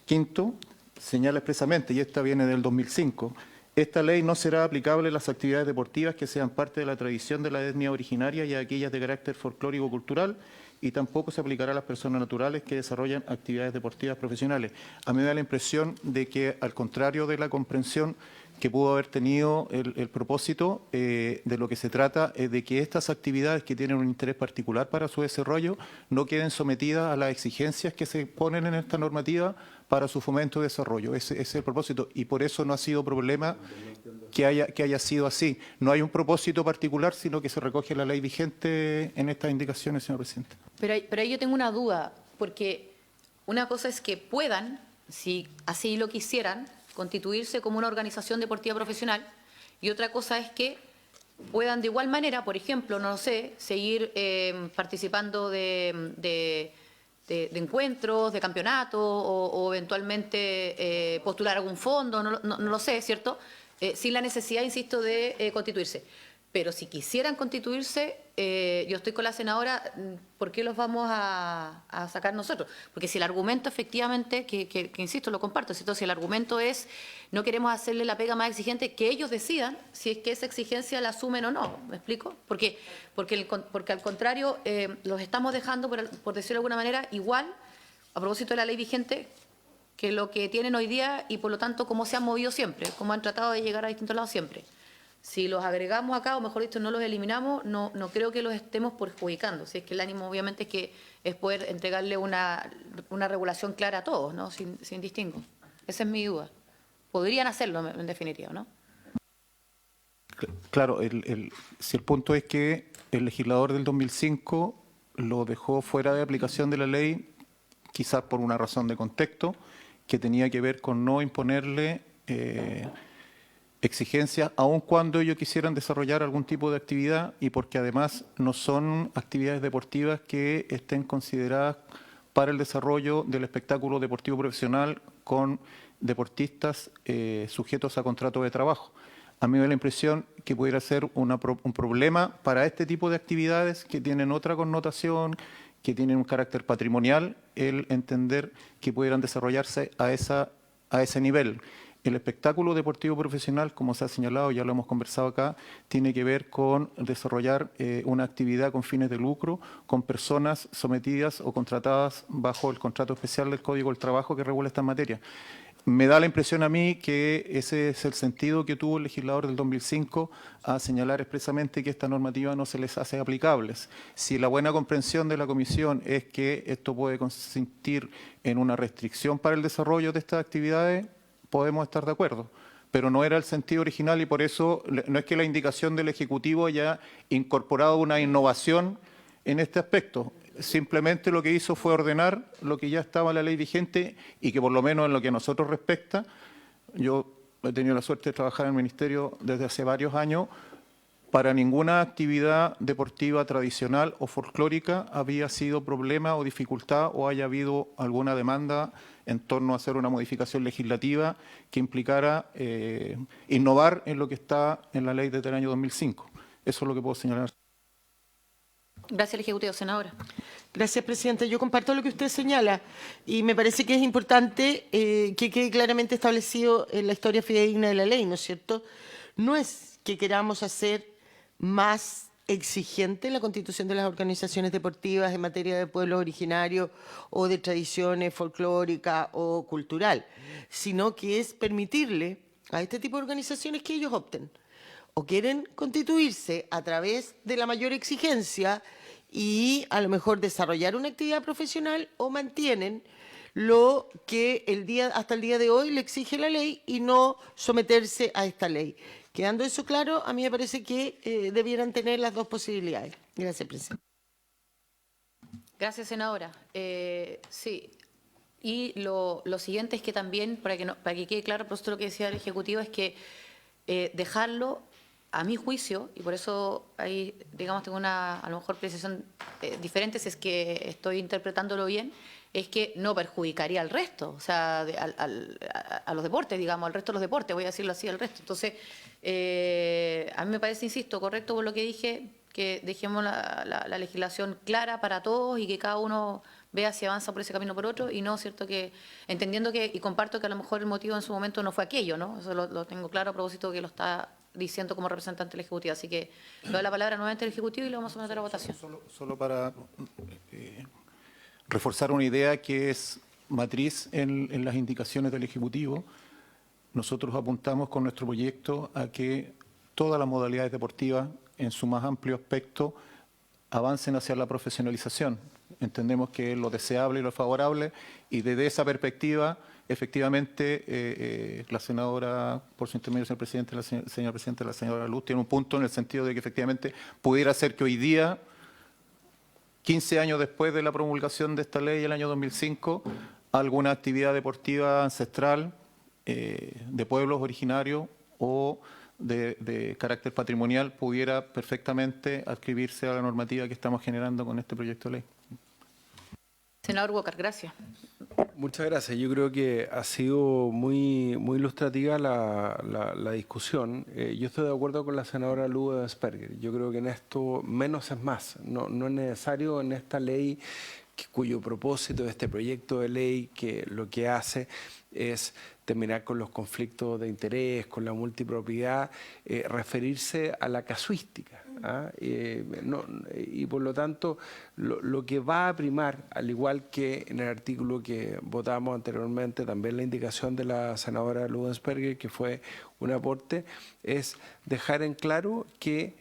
quinto, señala expresamente, y esta viene del 2005, esta ley no será aplicable a las actividades deportivas que sean parte de la tradición de la etnia originaria y a aquellas de carácter folclórico cultural, y tampoco se aplicará a las personas naturales que desarrollan actividades deportivas profesionales. A mí me da la impresión de que, al contrario de la comprensión que pudo haber tenido el propósito, de lo que se trata es de que estas actividades que tienen un interés particular para su desarrollo no queden sometidas a las exigencias que se ponen en esta normativa para su fomento y desarrollo. Ese es el propósito, y por eso no ha sido problema que haya sido así. No hay un propósito particular, sino que se recoge la ley vigente en estas indicaciones, señor presidente. Pero ahí yo tengo una duda, porque una cosa es que puedan, si así lo quisieran, constituirse como una organización deportiva profesional, y otra cosa es que puedan de igual manera, por ejemplo, no lo sé, seguir participando de encuentros, de campeonatos, o eventualmente postular algún fondo, no lo sé, ¿cierto? Sin la necesidad, insisto, de constituirse. Pero si quisieran constituirse, yo estoy con la senadora, ¿por qué los vamos a sacar nosotros? Porque si el argumento efectivamente, que insisto, lo comparto, ¿cierto? Si el argumento es no queremos hacerle la pega más exigente, que ellos decidan si es que esa exigencia la asumen o no, ¿me explico? Porque al contrario, los estamos dejando, por decirlo de alguna manera, igual, a propósito de la ley vigente, que lo que tienen hoy día, y por lo tanto cómo se han movido siempre, cómo han tratado de llegar a distintos lados siempre. Si los agregamos acá, o mejor dicho, no los eliminamos, no creo que los estemos perjudicando. Si es que el ánimo, obviamente, es poder entregarle una regulación clara a todos, ¿no? Sin distingo. Esa es mi duda. Podrían hacerlo, en definitiva, ¿no? Claro, si el punto es que el legislador del 2005 lo dejó fuera de aplicación de la ley, quizás por una razón de contexto, que tenía que ver con no imponerle exigencias, aun cuando ellos quisieran desarrollar algún tipo de actividad, y porque además no son actividades deportivas que estén consideradas para el desarrollo del espectáculo deportivo profesional con deportistas sujetos a contrato de trabajo. A mí me da la impresión que pudiera ser un problema para este tipo de actividades que tienen otra connotación, que tienen un carácter patrimonial, el entender que pudieran desarrollarse a ese nivel. El espectáculo deportivo profesional, como se ha señalado, ya lo hemos conversado acá, tiene que ver con desarrollar una actividad con fines de lucro, con personas sometidas o contratadas bajo el contrato especial del Código del Trabajo que regula esta materia. Me da la impresión a mí que ese es el sentido que tuvo el legislador del 2005 a señalar expresamente que esta normativa no se les hace aplicables. Si la buena comprensión de la Comisión es que esto puede consistir en una restricción para el desarrollo de estas actividades, podemos estar de acuerdo, pero no era el sentido original, y por eso no es que la indicación del Ejecutivo haya incorporado una innovación en este aspecto. Simplemente lo que hizo fue ordenar lo que ya estaba en la ley vigente, y que por lo menos en lo que a nosotros respecta, yo he tenido la suerte de trabajar en el Ministerio desde hace varios años, para ninguna actividad deportiva tradicional o folclórica había sido problema o dificultad o haya habido alguna demanda en torno a hacer una modificación legislativa que implicara innovar en lo que está en la ley desde el año 2005. Eso es lo que puedo señalar. Gracias, Ejecutivo. Senadora. Gracias, Presidenta. Yo comparto lo que usted señala, y me parece que es importante que quede claramente establecido en la historia fidedigna de la ley, ¿no es cierto? No es que queramos hacer más exigente la constitución de las organizaciones deportivas en materia de pueblos originarios o de tradiciones folclóricas o cultural, sino que es permitirle a este tipo de organizaciones que ellos opten. O quieren constituirse a través de la mayor exigencia y a lo mejor desarrollar una actividad profesional, o mantienen lo que hasta el día de hoy le exige la ley y no someterse a esta ley. Quedando eso claro, a mí me parece que debieran tener las dos posibilidades. Gracias, Presidenta. Gracias, senadora. Sí. Y lo siguiente es que también, para que quede claro, por esto lo que decía el Ejecutivo, es que dejarlo, a mi juicio, y por eso ahí, digamos, tengo a lo mejor precisión diferente, si es que estoy interpretándolo bien, es que no perjudicaría al resto, o sea, a los deportes, digamos, al resto de los deportes, voy a decirlo así, al resto. Entonces, a mí me parece, insisto, correcto por lo que dije, que dejemos la legislación clara para todos y que cada uno vea si avanza por ese camino o por otro, y no, ¿cierto?, que entendiendo que, y comparto que a lo mejor el motivo en su momento no fue aquello, ¿no? Eso lo tengo claro a propósito que lo está diciendo como representante del Ejecutivo. Así que le doy la palabra nuevamente al Ejecutivo y lo vamos a someter a votación. Solo para reforzar una idea que es matriz en las indicaciones del Ejecutivo, nosotros apuntamos con nuestro proyecto a que todas las modalidades deportivas, en su más amplio aspecto, avancen hacia la profesionalización. Entendemos que es lo deseable y lo favorable, y desde esa perspectiva, efectivamente, la senadora, por su intermedio, señor presidente, señora presidenta, la señora Luz, tiene un punto en el sentido de que efectivamente pudiera ser que hoy día, 15 años después de la promulgación de esta ley, el año 2005, alguna actividad deportiva ancestral de pueblos originarios o de carácter patrimonial pudiera perfectamente adscribirse a la normativa que estamos generando con este proyecto de ley. Senador Walker, gracias. Muchas gracias. Yo creo que ha sido muy ilustrativa la discusión. Yo estoy de acuerdo con la senadora Luz Evensperger. Yo creo que en esto menos es más. No es necesario en esta ley, cuyo propósito de este proyecto de ley, que lo que hace es terminar con los conflictos de interés, con la multipropiedad, referirse a la casuística. Y por lo tanto, lo que va a primar, al igual que en el artículo que votamos anteriormente, también la indicación de la senadora Ludensperger, que fue un aporte, es dejar en claro que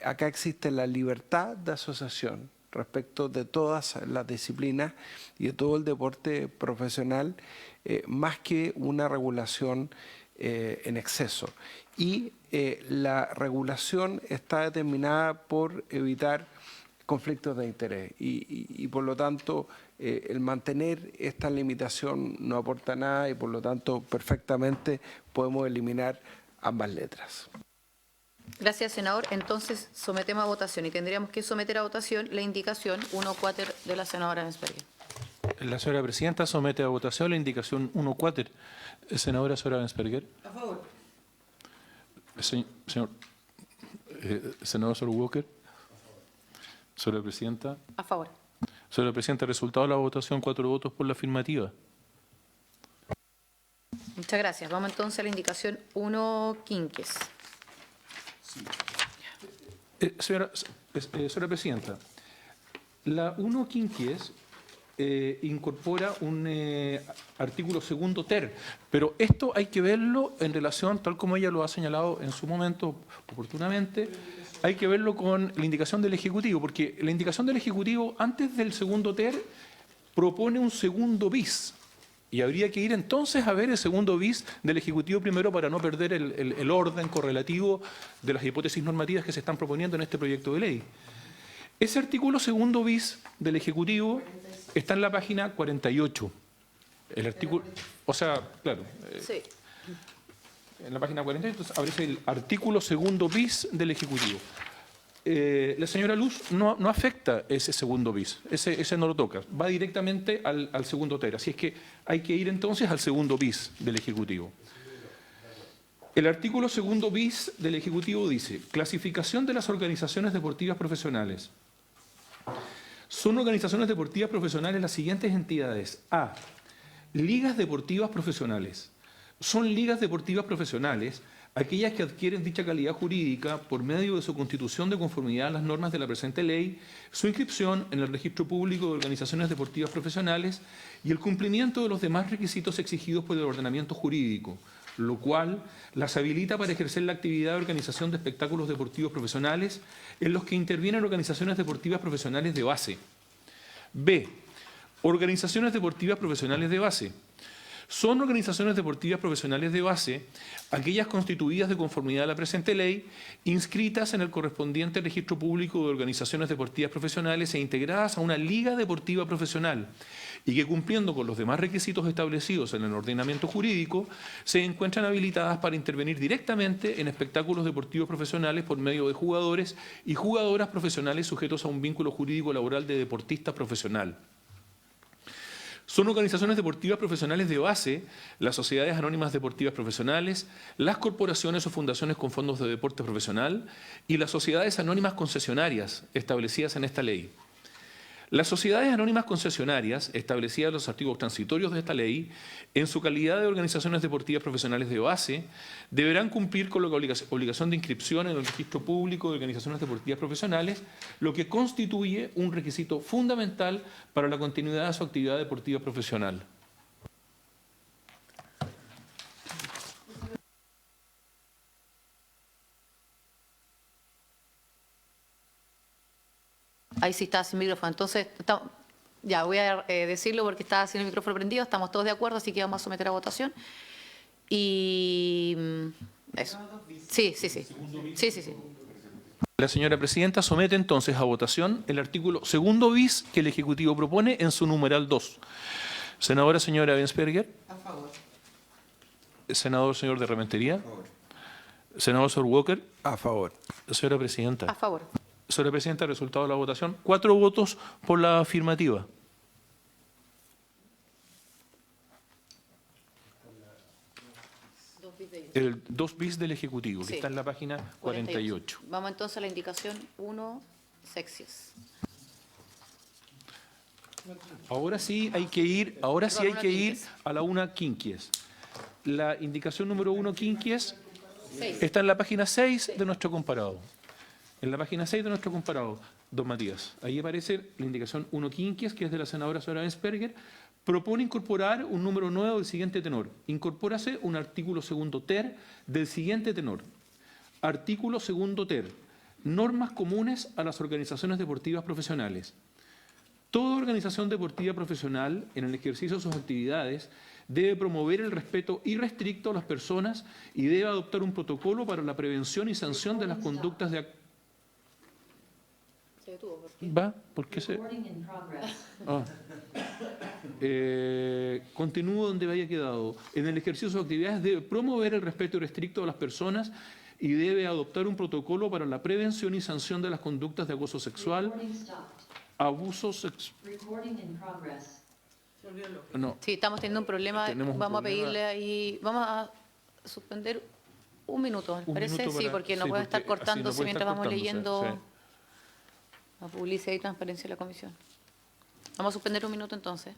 acá existe la libertad de asociación respecto de todas las disciplinas y de todo el deporte profesional, más que una regulación en exceso. Y la regulación está determinada por evitar conflictos de interés y por lo tanto el mantener esta limitación no aporta nada y por lo tanto perfectamente podemos eliminar ambas letras. Gracias, senador. Entonces, sometemos a votación y tendríamos que someter a votación la indicación 1.4 de la senadora Evensperger. La señora presidenta somete a votación la indicación 1.4. Senadora Sora Evensperger. A favor. Senador Sor Walker. Señora presidenta. A favor. Señora presidenta, resultado de la votación, 4 votos por la afirmativa. Muchas gracias. Vamos entonces a la indicación 1 quinques. Señora presidenta, la 1 quinquies incorpora un artículo segundo ter, pero esto hay que verlo en relación, tal como ella lo ha señalado en su momento oportunamente, hay que verlo con la indicación del Ejecutivo, porque la indicación del Ejecutivo antes del segundo ter propone un segundo bis. Y habría que ir entonces a ver el segundo bis del Ejecutivo primero para no perder el orden correlativo de las hipótesis normativas que se están proponiendo en este proyecto de ley. Ese artículo segundo bis del Ejecutivo está en la página 48. El artículo, o sea, claro, Sí. en la página 48 entonces aparece el artículo segundo bis del Ejecutivo. La señora Luz no afecta ese segundo bis, ese no lo toca, va directamente al segundo ter, así es que hay que ir entonces al segundo bis del Ejecutivo. El artículo segundo bis del Ejecutivo dice: clasificación de las organizaciones deportivas profesionales. Son organizaciones deportivas profesionales las siguientes entidades. A. Ligas deportivas profesionales. Son ligas deportivas profesionales aquellas que adquieren dicha calidad jurídica por medio de su constitución de conformidad a las normas de la presente ley, su inscripción en el registro público de organizaciones deportivas profesionales y el cumplimiento de los demás requisitos exigidos por el ordenamiento jurídico, lo cual las habilita para ejercer la actividad de organización de espectáculos deportivos profesionales en los que intervienen organizaciones deportivas profesionales de base. B. Organizaciones deportivas profesionales de base. Son organizaciones deportivas profesionales de base aquellas constituidas de conformidad a la presente ley, inscritas en el correspondiente registro público de organizaciones deportivas profesionales e integradas a una liga deportiva profesional y que, cumpliendo con los demás requisitos establecidos en el ordenamiento jurídico, se encuentran habilitadas para intervenir directamente en espectáculos deportivos profesionales por medio de jugadores y jugadoras profesionales sujetos a un vínculo jurídico laboral de deportista profesional. Son organizaciones deportivas profesionales de base las sociedades anónimas deportivas profesionales, las corporaciones o fundaciones con fondos de deporte profesional y las sociedades anónimas concesionarias establecidas en esta ley. Las sociedades anónimas concesionarias, establecidas en los artículos transitorios de esta ley, en su calidad de organizaciones deportivas profesionales de base, deberán cumplir con la obligación de inscripción en el registro público de organizaciones deportivas profesionales, lo que constituye un requisito fundamental para la continuidad de su actividad deportiva profesional. Ahí sí está sin micrófono. Entonces, ya voy a decirlo porque está sin el micrófono prendido. Estamos todos de acuerdo, así que vamos a someter a votación. Y eso. Sí. La señora presidenta somete entonces a votación el artículo 2 bis que el Ejecutivo propone en su numeral 2. Senadora señora Bensperger. A favor. Senador señor de Rementería. Senador señor Walker. A favor. Señora presidenta. A favor. Señora presidenta, resultado de la votación. 4 votos por la afirmativa. El 2 bis del Ejecutivo, que Sí. está en la página 48. Vamos entonces a la indicación 1, sexios. Ahora sí hay que ir a la 1 quinquies. La indicación número 1 quinquies está en la página 6 de nuestro comparado. En la página 6 de nuestro comparado, don Matías. Ahí aparece la indicación 1 quinquies, que es de la senadora señora Bensperger. Propone incorporar un número nuevo del siguiente tenor. Incorpórase un artículo 2 ter del siguiente tenor. Artículo 2 ter. Normas comunes a las organizaciones deportivas profesionales. Toda organización deportiva profesional, en el ejercicio de sus actividades, debe promover el respeto irrestricto a las personas y debe adoptar un protocolo para la prevención y sanción de las conductas de... ¿Va? ¿Por qué se...? Continúo donde había quedado. En el ejercicio de sus actividades debe promover el respeto irrestricto a las personas y debe adoptar un protocolo para la prevención y sanción de las conductas de acoso sexual, abuso sexual. No. Sí, estamos teniendo un problema. Tenemos un Vamos a problema. pedirle ahí. Vamos a suspender un minuto, ¿me Un parece? minuto Sí, para- porque no sí, puede estar porque así no cortándose puede mientras estar vamos cortándose, leyendo sí. la publicidad y transparencia de la comisión. Vamos a suspender un minuto entonces.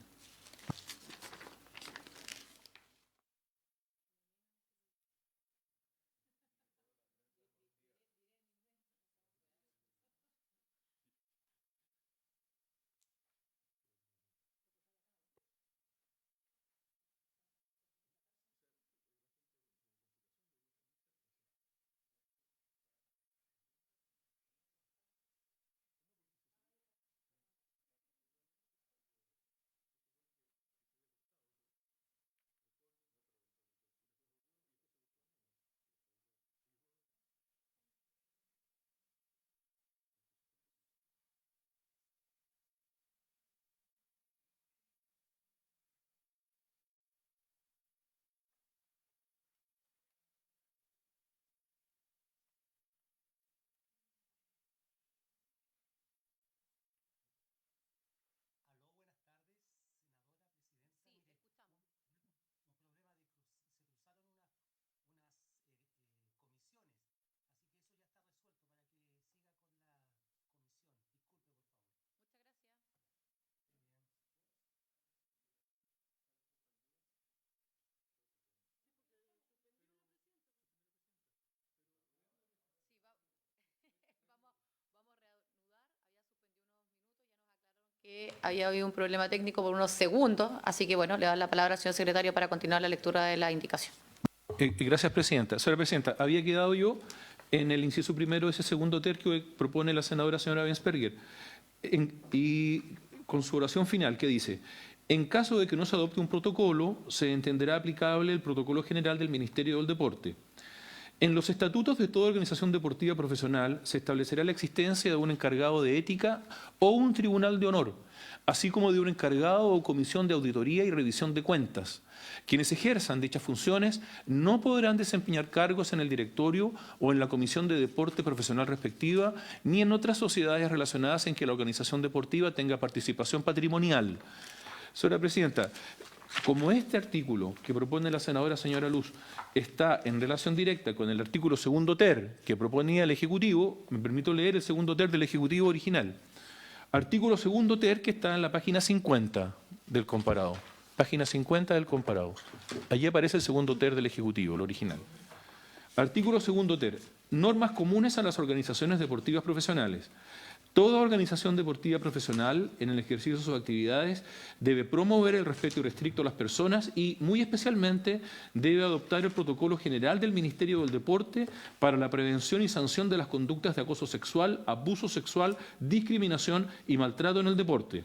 Que había habido un problema técnico por unos segundos, así que bueno, le doy la palabra al señor secretario para continuar la lectura de la indicación. Gracias, presidenta. Señora presidenta, había quedado yo en el inciso primero de ese 2 ter que propone la senadora señora Bensperger. Y con su oración final, que dice: en caso de que no se adopte un protocolo, se entenderá aplicable el protocolo general del Ministerio del Deporte. En los estatutos de toda organización deportiva profesional se establecerá la existencia de un encargado de ética o un tribunal de honor, así como de un encargado o comisión de auditoría y revisión de cuentas. Quienes ejerzan dichas funciones no podrán desempeñar cargos en el directorio o en la comisión de deporte profesional respectiva, ni en otras sociedades relacionadas en que la organización deportiva tenga participación patrimonial. Señora presidenta, como este artículo que propone la senadora señora Luz está en relación directa con el artículo 2 ter que proponía el Ejecutivo, me permito leer el 2 ter del Ejecutivo original. Artículo segundo ter, que está en la página 50 del comparado. Página 50 del comparado. Allí aparece el segundo ter del Ejecutivo, el original. Artículo segundo ter. Normas comunes a las organizaciones deportivas profesionales. Toda organización deportiva profesional, en el ejercicio de sus actividades, debe promover el respeto irrestricto a las personas y, muy especialmente, debe adoptar el protocolo general del Ministerio del Deporte para la prevención y sanción de las conductas de acoso sexual, abuso sexual, discriminación y maltrato en el deporte.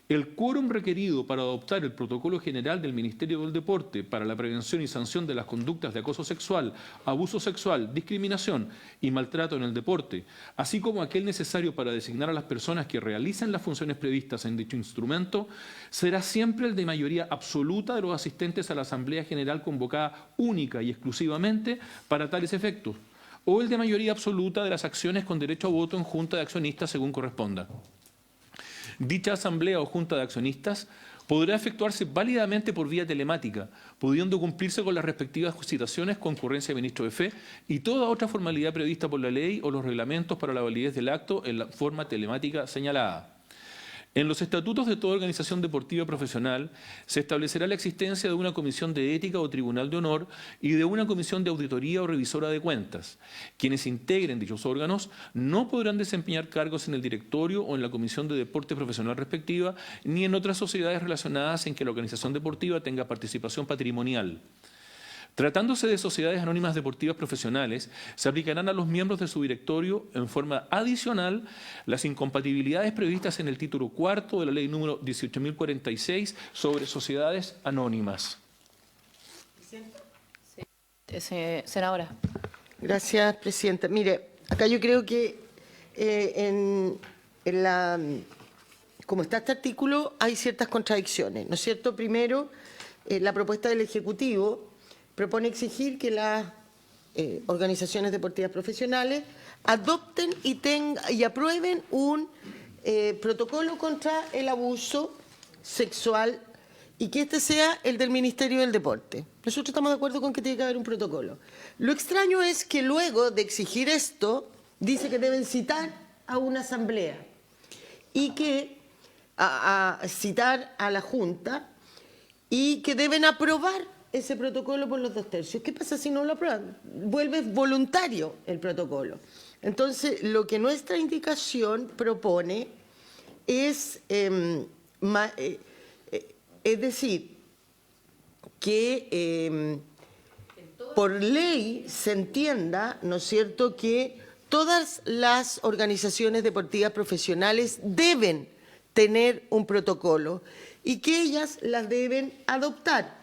El quórum requerido para adoptar el protocolo general del Ministerio del Deporte para la prevención y sanción de las conductas de acoso sexual, abuso sexual, discriminación y maltrato en el deporte, así como aquel necesario para designar a las personas que realicen las funciones previstas en dicho instrumento, será siempre el de mayoría absoluta de los asistentes a la Asamblea General convocada única y exclusivamente para tales efectos, o el de mayoría absoluta de las acciones con derecho a voto en junta de accionistas según corresponda. Dicha asamblea o junta de accionistas podrá efectuarse válidamente por vía telemática, pudiendo cumplirse con las respectivas citaciones, concurrencia de ministro de fe y toda otra formalidad prevista por la ley o los reglamentos para la validez del acto en la forma telemática señalada. En los estatutos de toda organización deportiva profesional se establecerá la existencia de una comisión de ética o tribunal de honor y de una comisión de auditoría o revisora de cuentas. Quienes integren dichos órganos no podrán desempeñar cargos en el directorio o en la comisión de deporte profesional respectiva, ni en otras sociedades relacionadas en que la organización deportiva tenga participación patrimonial. Tratándose de sociedades anónimas deportivas profesionales, se aplicarán a los miembros de su directorio en forma adicional las incompatibilidades previstas en el título cuarto de la ley número 18.046 sobre sociedades anónimas. Senadora. Gracias, presidenta. Mire, acá yo creo que como está este artículo, hay ciertas contradicciones, ¿no es cierto? Primero, la propuesta del Ejecutivo propone exigir que las organizaciones deportivas profesionales adopten y aprueben un protocolo contra el abuso sexual y que este sea el del Ministerio del Deporte. Nosotros estamos de acuerdo con que tiene que haber un protocolo. Lo extraño es que luego de exigir esto, dice que deben citar a una asamblea y que citar a la Junta y que deben aprobar ese protocolo por los 2/3. ¿Qué pasa si no lo aprueban? Vuelve voluntario el protocolo. Entonces, lo que nuestra indicación propone es decir, que por ley se entienda, ¿no es cierto?, que todas las organizaciones deportivas profesionales deben tener un protocolo y que ellas las deben adoptar.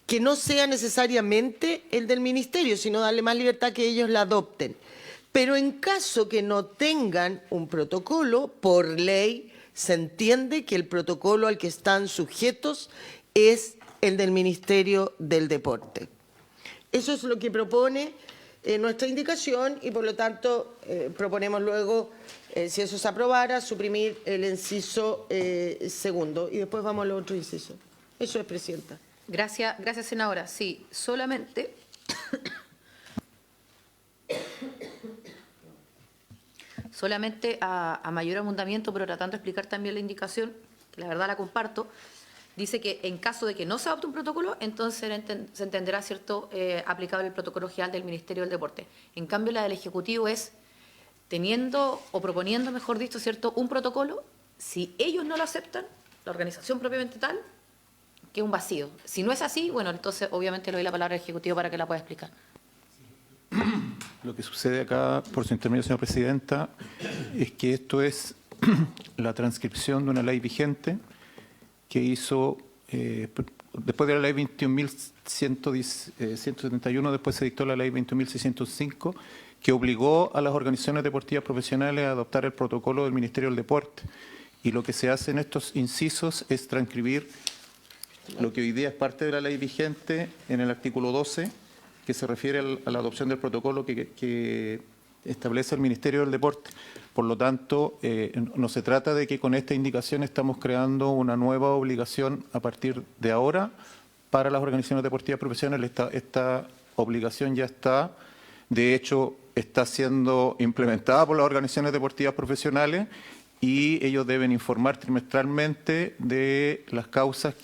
Que no sea necesariamente el del ministerio, sino darle más libertad que ellos la adopten. Pero en caso que no tengan un protocolo, por ley se entiende que el protocolo al que están sujetos es el del Ministerio del Deporte. Eso es lo que propone nuestra indicación y por lo tanto proponemos luego, si eso se aprobara, suprimir el inciso segundo y después vamos al otro inciso. Eso es, presidenta. Gracias, senadora. Sí, solamente a mayor abundamiento, pero tratando de explicar también la indicación, que la verdad la comparto, dice que en caso de que no se adopte un protocolo, entonces se entenderá, ¿cierto?, aplicable el protocolo general del Ministerio del Deporte. En cambio, la del Ejecutivo es teniendo o proponiendo, mejor dicho, ¿cierto?, un protocolo. Si ellos no lo aceptan, la organización propiamente tal, que es un vacío. Si no es así, bueno, entonces obviamente le doy la palabra al Ejecutivo para que la pueda explicar. Lo que sucede acá, por su intermedio, señora presidenta, es que esto es la transcripción de una ley vigente que hizo, después de la ley 21.171, después se dictó la ley 21.605, que obligó a las organizaciones deportivas profesionales a adoptar el protocolo del Ministerio del Deporte. Y lo que se hace en estos incisos es transcribir lo que hoy día es parte de la ley vigente en el artículo 12, que se refiere a la adopción del protocolo que establece el Ministerio del Deporte. Por lo tanto, no se trata de que con esta indicación estamos creando una nueva obligación a partir de ahora para las organizaciones deportivas profesionales. Esta obligación ya está, de hecho, está siendo implementada por las organizaciones deportivas profesionales y ellos deben informar trimestralmente de las causas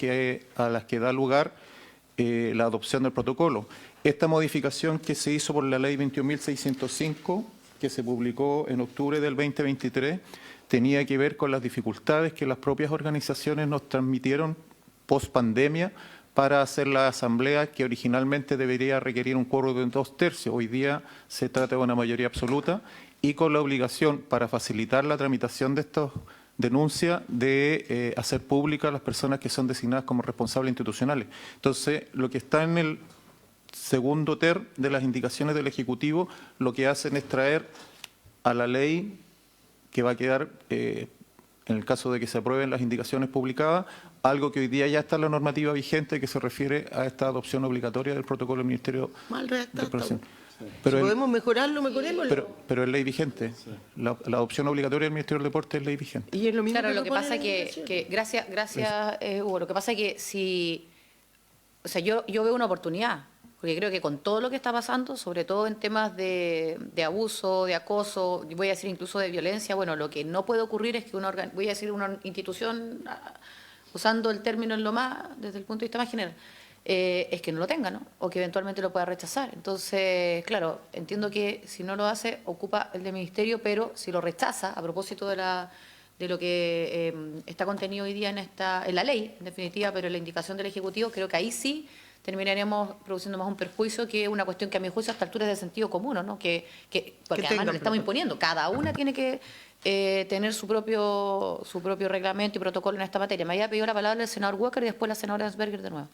a las que da lugar la adopción del protocolo. Esta modificación que se hizo por la ley 21.605, que se publicó en octubre del 2023, tenía que ver con las dificultades que las propias organizaciones nos transmitieron post pandemia para hacer la asamblea que originalmente debería requerir un quórum de 2/3. Hoy día se trata de una mayoría absoluta y con la obligación, para facilitar la tramitación de estas denuncias, de hacer públicas las personas que son designadas como responsables institucionales. Entonces, lo que está en el segundo ter de las indicaciones del Ejecutivo, lo que hacen es traer a la ley que va a quedar, en el caso de que se aprueben las indicaciones publicadas, algo que hoy día ya está en la normativa vigente que se refiere a esta adopción obligatoria del protocolo del Ministerio Mal de redactado. Protección. Si Pero, podemos mejorarlo, mejorémoslo. pero es ley vigente. La adopción obligatoria del Ministerio del Deporte es ley vigente. Y es lo mismo Claro, lo que propone pasa la que, indicación. gracias Hugo, lo que pasa es que si, o sea, yo veo una oportunidad, porque creo que con todo lo que está pasando, sobre todo en temas de abuso, de acoso, voy a decir incluso de violencia, bueno, lo que no puede ocurrir es que voy a decir una institución, usando el término en lo más, desde el punto de vista más general, es que no lo tenga, ¿no? O que eventualmente lo pueda rechazar. Entonces, claro, entiendo que si no lo hace, ocupa el del ministerio, pero si lo rechaza, a propósito de lo que está contenido hoy día en la ley, en definitiva, pero en la indicación del Ejecutivo, creo que ahí sí terminaríamos produciendo más un perjuicio que una cuestión que a mi juicio a esta altura es de sentido común, ¿no? Porque además tengan le estamos imponiendo, cada una tiene que tener su propio reglamento y protocolo en esta materia. Me había pedido la palabra el senador Walker y después la senadora Ensberger de nuevo.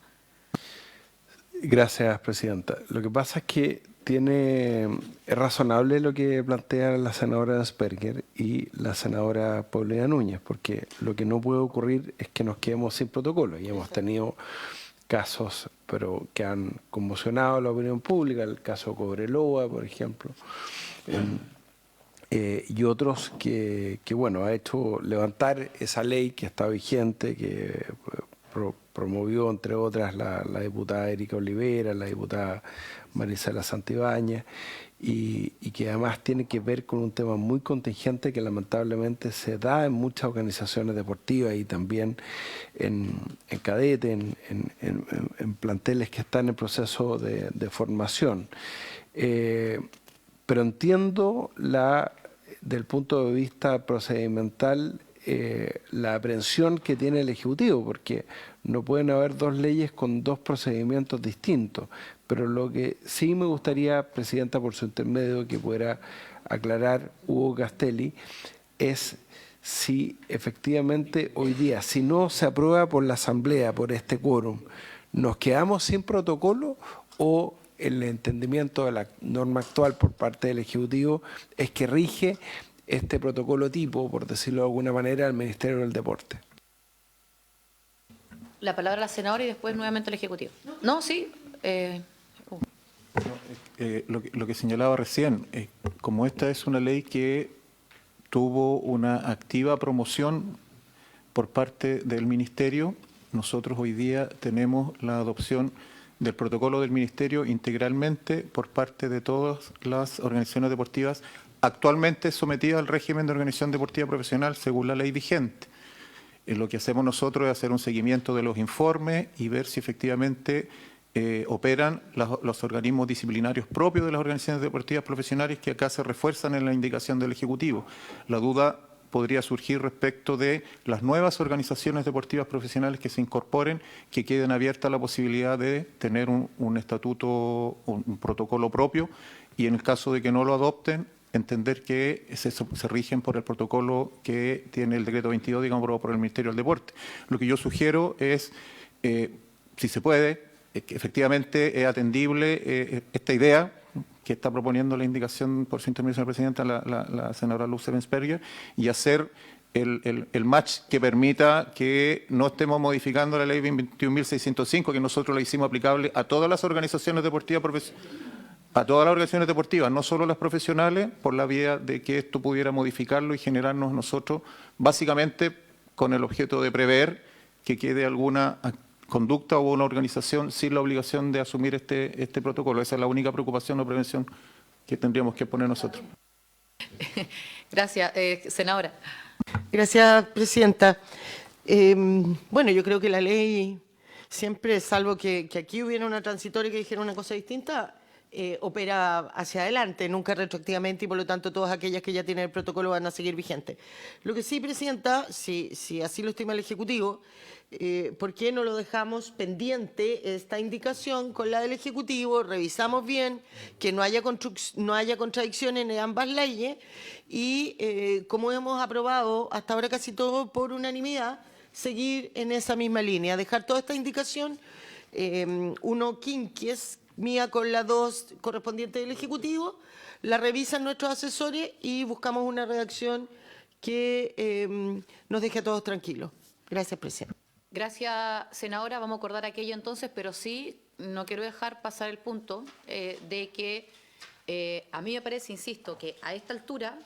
Gracias, Presidenta. Lo que pasa es que es razonable lo que plantea la senadora Ensberger y la senadora Paulina Núñez, porque lo que no puede ocurrir es que nos quedemos sin protocolo. Y hemos tenido casos pero que han conmocionado a la opinión pública, el caso Cobreloa, por ejemplo, y otros que bueno, ha hecho levantar esa ley que está vigente, que promovió, entre otras, la diputada Erika Olivera, la diputada Marisela Santibáñez, y que además tiene que ver con un tema muy contingente que lamentablemente se da en muchas organizaciones deportivas y también en cadete, en planteles que están en proceso de formación. Pero entiendo del punto de vista procedimental la aprehensión que tiene el Ejecutivo, porque no pueden haber dos leyes con dos procedimientos distintos. Pero lo que sí me gustaría, Presidenta, por su intermedio, que pudiera aclarar Hugo Castelli, es si efectivamente hoy día, si no se aprueba por la Asamblea, por este quórum, ¿nos quedamos sin protocolo o el entendimiento de la norma actual por parte del Ejecutivo es que rige este protocolo tipo, por decirlo de alguna manera, al Ministerio del Deporte? La palabra a la senadora y después nuevamente al Ejecutivo. No, sí. Lo que señalaba recién, como esta es una ley que tuvo una activa promoción por parte del Ministerio, nosotros hoy día tenemos la adopción del protocolo del Ministerio integralmente por parte de todas las organizaciones deportivas actualmente sometidas al régimen de organización deportiva profesional según la ley vigente. Lo que hacemos nosotros es hacer un seguimiento de los informes y ver si efectivamente operan los organismos disciplinarios propios de las organizaciones deportivas profesionales que acá se refuerzan en la indicación del Ejecutivo. La duda podría surgir respecto de las nuevas organizaciones deportivas profesionales que se incorporen, que queden abierta la posibilidad de tener un estatuto, un protocolo propio, y en el caso de que no lo adopten, entender que se rigen por el protocolo que tiene el decreto 22, digamos, aprobado por el Ministerio del Deporte. Lo que yo sugiero es, si se puede, que efectivamente es atendible esta idea que está proponiendo la indicación por su intervención, señora Presidenta, la senadora Luz Ensberger, y hacer el match que permita que no estemos modificando la ley 21.605, que nosotros la hicimos aplicable a todas las organizaciones deportivas profesionales, a todas las organizaciones deportivas, no solo las profesionales, por la vía de que esto pudiera modificarlo y generarnos nosotros, básicamente con el objeto de prever que quede alguna conducta o una organización sin la obligación de asumir este protocolo. Esa es la única preocupación o prevención que tendríamos que poner nosotros. Gracias, senadora. Gracias, presidenta. Bueno, yo creo que la ley siempre, salvo que aquí hubiera una transitoria que dijera una cosa distinta, opera hacia adelante, nunca retroactivamente, y por lo tanto todas aquellas que ya tienen el protocolo van a seguir vigentes. Lo que sí, presidenta, si así lo estima el Ejecutivo, ¿por qué no lo dejamos pendiente esta indicación con la del Ejecutivo? Revisamos bien que no haya contradicciones en ambas leyes y, como hemos aprobado hasta ahora casi todo por unanimidad, seguir en esa misma línea, dejar toda esta indicación, uno quinquies mía con la 2 correspondiente del Ejecutivo, la revisan nuestros asesores y buscamos una redacción que nos deje a todos tranquilos. Gracias, presidente. Gracias, senadora. Vamos a acordar aquello entonces, pero sí no quiero dejar pasar el punto de que a mí me parece, insisto, que a esta altura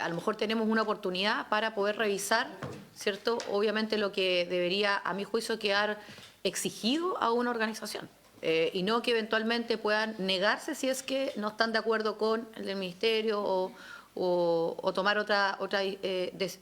a lo mejor tenemos una oportunidad para poder revisar, ¿cierto? Obviamente lo que debería, a mi juicio, quedar exigido a una organización y no que eventualmente puedan negarse si es que no están de acuerdo con el del ministerio o tomar otra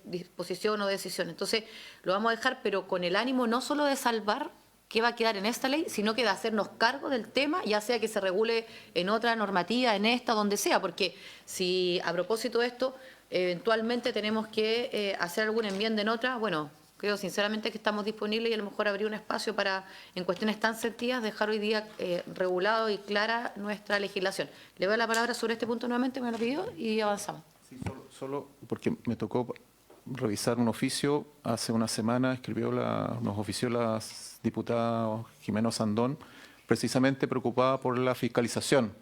disposición o decisión. Entonces, lo vamos a dejar, pero con el ánimo no solo de salvar qué va a quedar en esta ley, sino que de hacernos cargo del tema, ya sea que se regule en otra normativa, en esta, donde sea, porque si a propósito de esto, eventualmente tenemos que hacer algún enmienda en otra, bueno, creo sinceramente que estamos disponibles y a lo mejor habría un espacio para, en cuestiones tan sentidas, dejar hoy día regulado y clara nuestra legislación. Le doy la palabra sobre este punto nuevamente, me lo pidió, y avanzamos. Sí, solo porque me tocó revisar un oficio hace una semana, nos ofició la diputada Jimena Sandón, precisamente preocupada por la fiscalización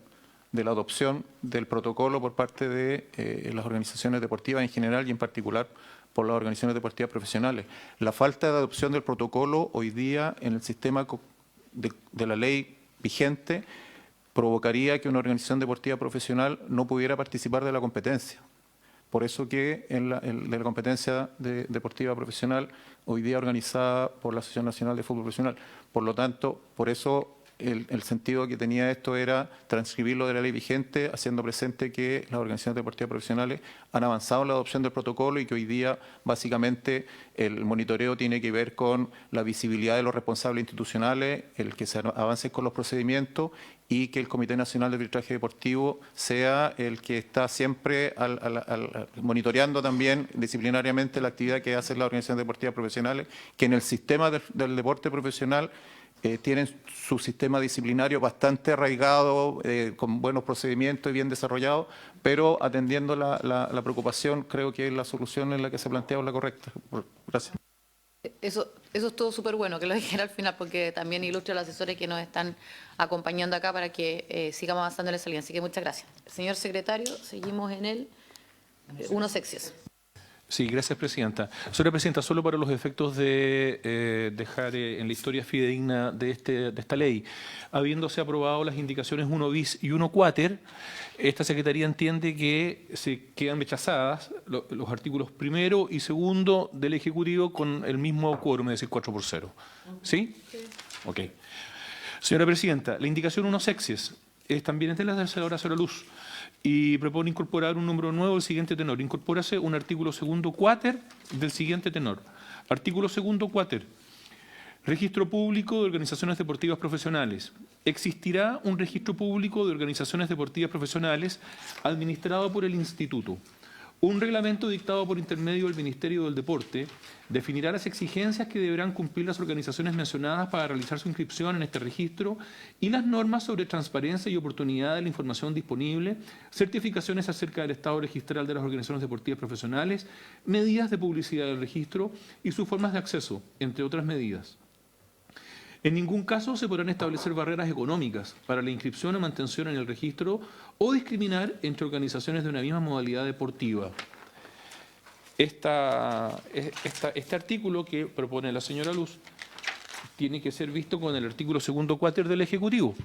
de la adopción del protocolo por parte de las organizaciones deportivas en general y en particular por las organizaciones deportivas profesionales. La falta de adopción del protocolo hoy día en el sistema de la ley vigente provocaría que una organización deportiva profesional no pudiera participar de la competencia. Por eso que de la competencia deportiva profesional hoy día organizada por la Asociación Nacional de Fútbol Profesional. Por lo tanto, por eso el sentido que tenía esto era transcribirlo de la ley vigente, haciendo presente que las organizaciones deportivas profesionales han avanzado en la adopción del protocolo y que hoy día básicamente el monitoreo tiene que ver con la visibilidad de los responsables institucionales, el que se avance con los procedimientos y que el Comité Nacional de Arbitraje Deportivo sea el que está siempre monitoreando también disciplinariamente la actividad que hacen las organizaciones deportivas profesionales, que en el sistema del deporte profesional tienen su sistema disciplinario bastante arraigado, con buenos procedimientos y bien desarrollado, pero atendiendo la preocupación, creo que la solución en la que se plantea es la correcta. Gracias. Eso estuvo súper bueno que lo dijera al final, porque también ilustra a los asesores que nos están acompañando acá para que sigamos avanzando en esa línea. Así que muchas gracias. Señor secretario, seguimos en el 1 sexies. Sí, gracias, presidenta. Señora presidenta, solo para los efectos de dejar en la historia fidedigna de esta ley, habiéndose aprobado las indicaciones 1 bis y 1 quater, esta Secretaría entiende que se quedan rechazadas los artículos 1 y 2 del Ejecutivo con el mismo quórum, es decir, 4-0. ¿Sí? Sí. Ok. Señora presidenta, la indicación 1 sexies también es de la senadora Sara Luz y propone incorporar un número nuevo del siguiente tenor. Incorpórase un artículo 2 quater del siguiente tenor. Artículo 2 quater. Registro público de organizaciones deportivas profesionales. Existirá un registro público de organizaciones deportivas profesionales administrado por el Instituto. Un reglamento dictado por intermedio del Ministerio del Deporte definirá las exigencias que deberán cumplir las organizaciones mencionadas para realizar su inscripción en este registro y las normas sobre transparencia y oportunidad de la información disponible, certificaciones acerca del estado registral de las organizaciones deportivas profesionales, medidas de publicidad del registro y sus formas de acceso, entre otras medidas. En ningún caso se podrán establecer barreras económicas para la inscripción o mantención en el registro o discriminar entre organizaciones de una misma modalidad deportiva. Este artículo que propone la señora Luz tiene que ser visto con el artículo 2 quater del Ejecutivo.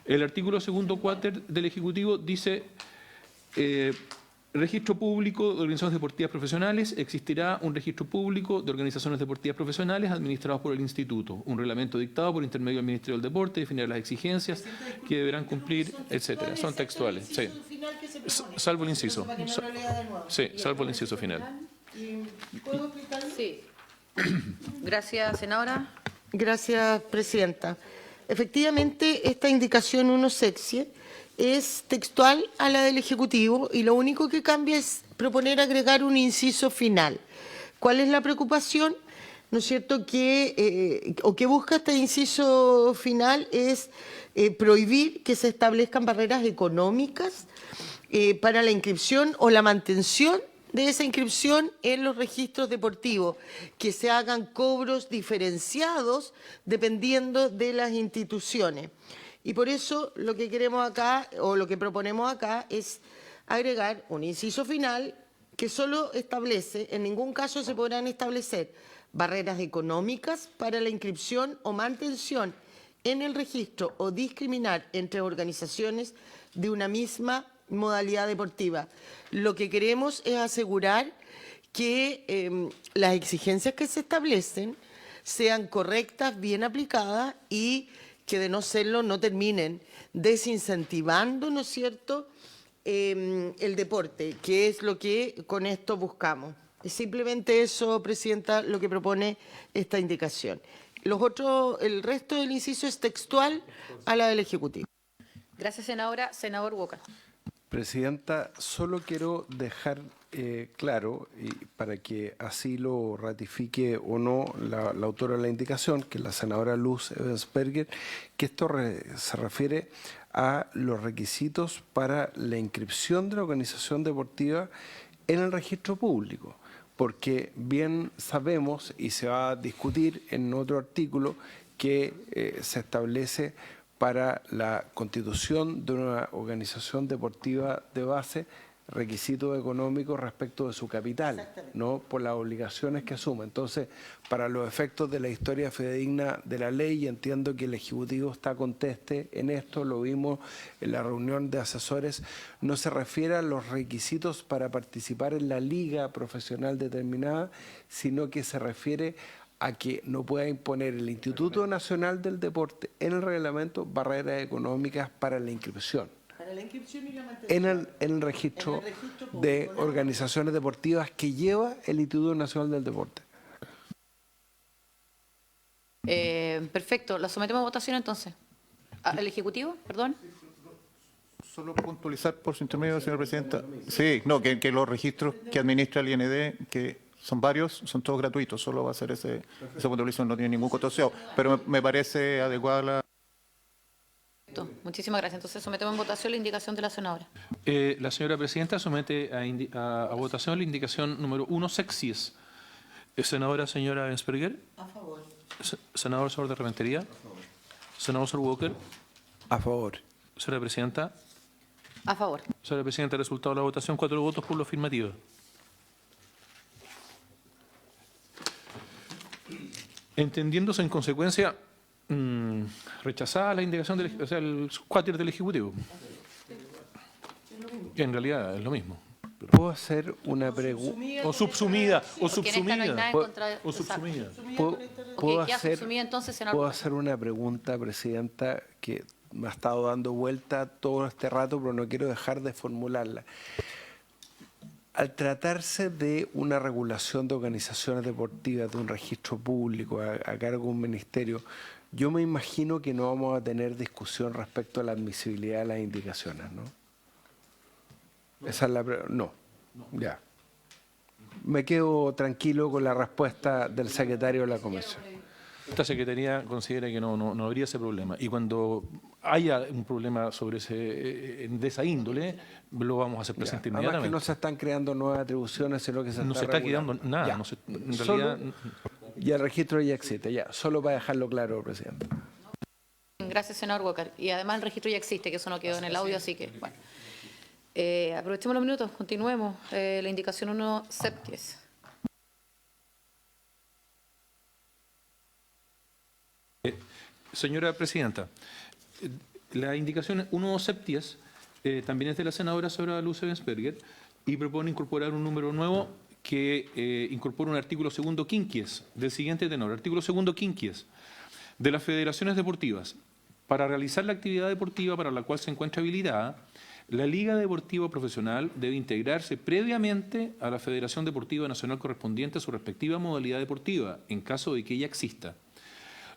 El artículo 2 quater del Ejecutivo dice Registro público de organizaciones deportivas profesionales. Existirá un registro público de organizaciones deportivas profesionales administrados por el Instituto. Un reglamento dictado por intermedio del Ministerio del Deporte definirá las exigencias que deberán cumplir, etcétera. Son textuales, sí. Salvo el inciso. Sí, salvo el inciso final. ¿Puedo explicarlo? Sí. Gracias, senadora. Gracias, presidenta. Efectivamente, esta indicación 1 sexcie es textual a la del Ejecutivo y lo único que cambia es proponer agregar un inciso final. ¿Cuál es la preocupación? ¿No es cierto? Que busca este inciso final es prohibir que se establezcan barreras económicas para la inscripción o la mantención de esa inscripción en los registros deportivos, que se hagan cobros diferenciados dependiendo de las instituciones. Y por eso lo que queremos acá, o lo que proponemos acá, es agregar un inciso final que solo establece, en ningún caso se podrán establecer barreras económicas para la inscripción o mantención en el registro o discriminar entre organizaciones de una misma modalidad deportiva. Lo que queremos es asegurar que las exigencias que se establecen sean correctas, bien aplicadas y que de no serlo no terminen desincentivando, ¿no es cierto?, el deporte, que es lo que con esto buscamos. Es simplemente eso, presidenta, lo que propone esta indicación. El resto del inciso es textual a la del Ejecutivo. Gracias, senadora. Senador Walker. Presidenta, solo quiero dejar claro, y para que así lo ratifique o no la autora de la indicación, que es la senadora Luz Ebensperger, que esto se refiere a los requisitos para la inscripción de la organización deportiva en el registro público, porque bien sabemos, y se va a discutir en otro artículo, que se establece para la constitución de una organización deportiva de base requisitos económicos respecto de su capital, no por las obligaciones que asume. Entonces, para los efectos de la historia fidedigna de la ley, entiendo que el Ejecutivo está conteste en esto, lo vimos en la reunión de asesores, no se refiere a los requisitos para participar en la liga profesional determinada, sino que se refiere a que no pueda imponer el Instituto Nacional del Deporte en el reglamento barreras económicas para la inscripción. Para la inscripción y la mantención. En el registro de organizaciones deportivas que lleva el Instituto Nacional del Deporte. Perfecto. ¿Lo sometemos a votación entonces? ¿El Ejecutivo? Perdón. Solo puntualizar por su intermedio, señora presidenta. Sí, no, que los registros que administra el IND, que son varios, son todos gratuitos, solo va a ser esa puntualización, no tiene ningún costo asociado, pero me parece adecuada la... Muchísimas gracias. Entonces sometemos en votación la indicación de la senadora. La señora presidenta somete a votación la indicación número 1 sexcies. Senadora señora Ebensperger. A favor. Senador Salvador de Rementería. A favor. Senador Sor Walker. A favor. Señora presidenta. A favor. Señora presidenta, el resultado de la votación, 4 votos por lo afirmativo. Entendiéndose en consecuencia rechazada la indicación del, o sea, el cuáter del Ejecutivo. En realidad es lo mismo. ¿Puedo hacer una pregunta? O subsumida, o Porque en esta no hay nada subsumida. en contra de... O subsumida. Ok, ya subsumida entonces, senador. ¿Puedo hacer una pregunta, presidenta, que me ha estado dando vuelta todo este rato, pero no quiero dejar de formularla? Al tratarse de una regulación de organizaciones deportivas, de un registro público a cargo de un ministerio, yo me imagino que no vamos a tener discusión respecto a la admisibilidad de las indicaciones, ¿no? Esa es la no. Ya. Me quedo tranquilo con la respuesta del secretario de la Comisión. Esta Secretaría considera que no habría ese problema. Y cuando haya un problema sobre de esa índole, lo vamos a hacer presente Además inmediatamente. que no se están creando nuevas atribuciones, sino que No se está regulando. quedando nada. Ya. No se, en realidad, Y el registro ya existe, ya. Solo para dejarlo claro, presidente. Gracias, senador Walker. Y además el registro ya existe, que eso no quedó en el audio, así que, bueno. Aprovechemos los minutos, continuemos. La indicación 1 septies. Señora presidenta, la indicación 1 septies también es de la senadora Sora Luz Ebensperger y propone incorporar un número nuevo que incorpora un artículo segundo quinquies del siguiente tenor. Artículo segundo quinquies de las federaciones deportivas. Para realizar la actividad deportiva para la cual se encuentra habilitada, la Liga Deportiva Profesional debe integrarse previamente a la Federación Deportiva Nacional correspondiente a su respectiva modalidad deportiva, en caso de que ella exista.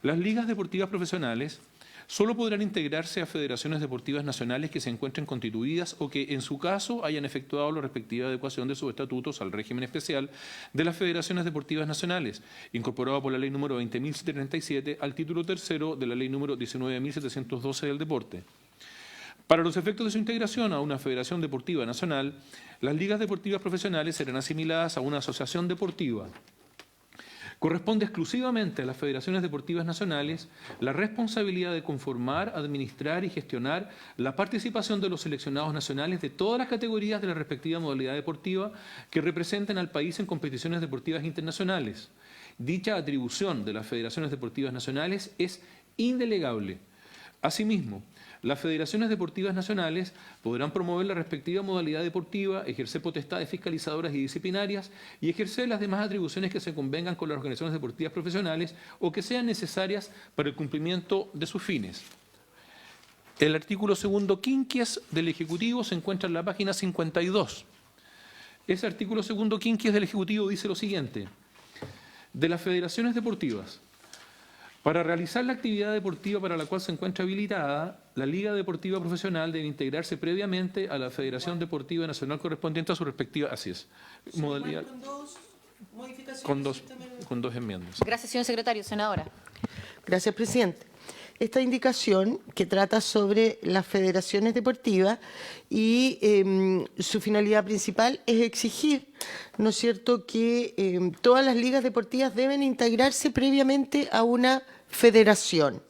Las ligas deportivas profesionales solo podrán integrarse a federaciones deportivas nacionales que se encuentren constituidas o que, en su caso, hayan efectuado la respectiva adecuación de sus estatutos al régimen especial de las federaciones deportivas nacionales, incorporado por la Ley número 20.737 al título tercero de la Ley número 19.712 del deporte. Para los efectos de su integración a una federación deportiva nacional, las ligas deportivas profesionales serán asimiladas a una asociación deportiva. Corresponde exclusivamente a las federaciones deportivas nacionales la responsabilidad de conformar, administrar y gestionar la participación de los seleccionados nacionales de todas las categorías de la respectiva modalidad deportiva que representen al país en competiciones deportivas internacionales. Dicha atribución de las federaciones deportivas nacionales es indelegable. Asimismo, las federaciones deportivas nacionales podrán promover la respectiva modalidad deportiva, ejercer potestades fiscalizadoras y disciplinarias y ejercer las demás atribuciones que se convengan con las organizaciones deportivas profesionales o que sean necesarias para el cumplimiento de sus fines. El artículo segundo quinquies del Ejecutivo se encuentra en la página 52. Ese artículo segundo quinquies del Ejecutivo dice lo siguiente: de las federaciones deportivas, para realizar la actividad deportiva para la cual se encuentra habilitada, la Liga Deportiva Profesional debe integrarse previamente a la Federación Deportiva Nacional correspondiente a su respectiva, así es, modalidad, Con dos modificaciones. con dos enmiendas. Gracias, señor secretario. Senadora. Gracias, presidente. Esta indicación que trata sobre las federaciones deportivas y su finalidad principal es exigir, ¿no es cierto?, que todas las ligas deportivas deben integrarse previamente a una federación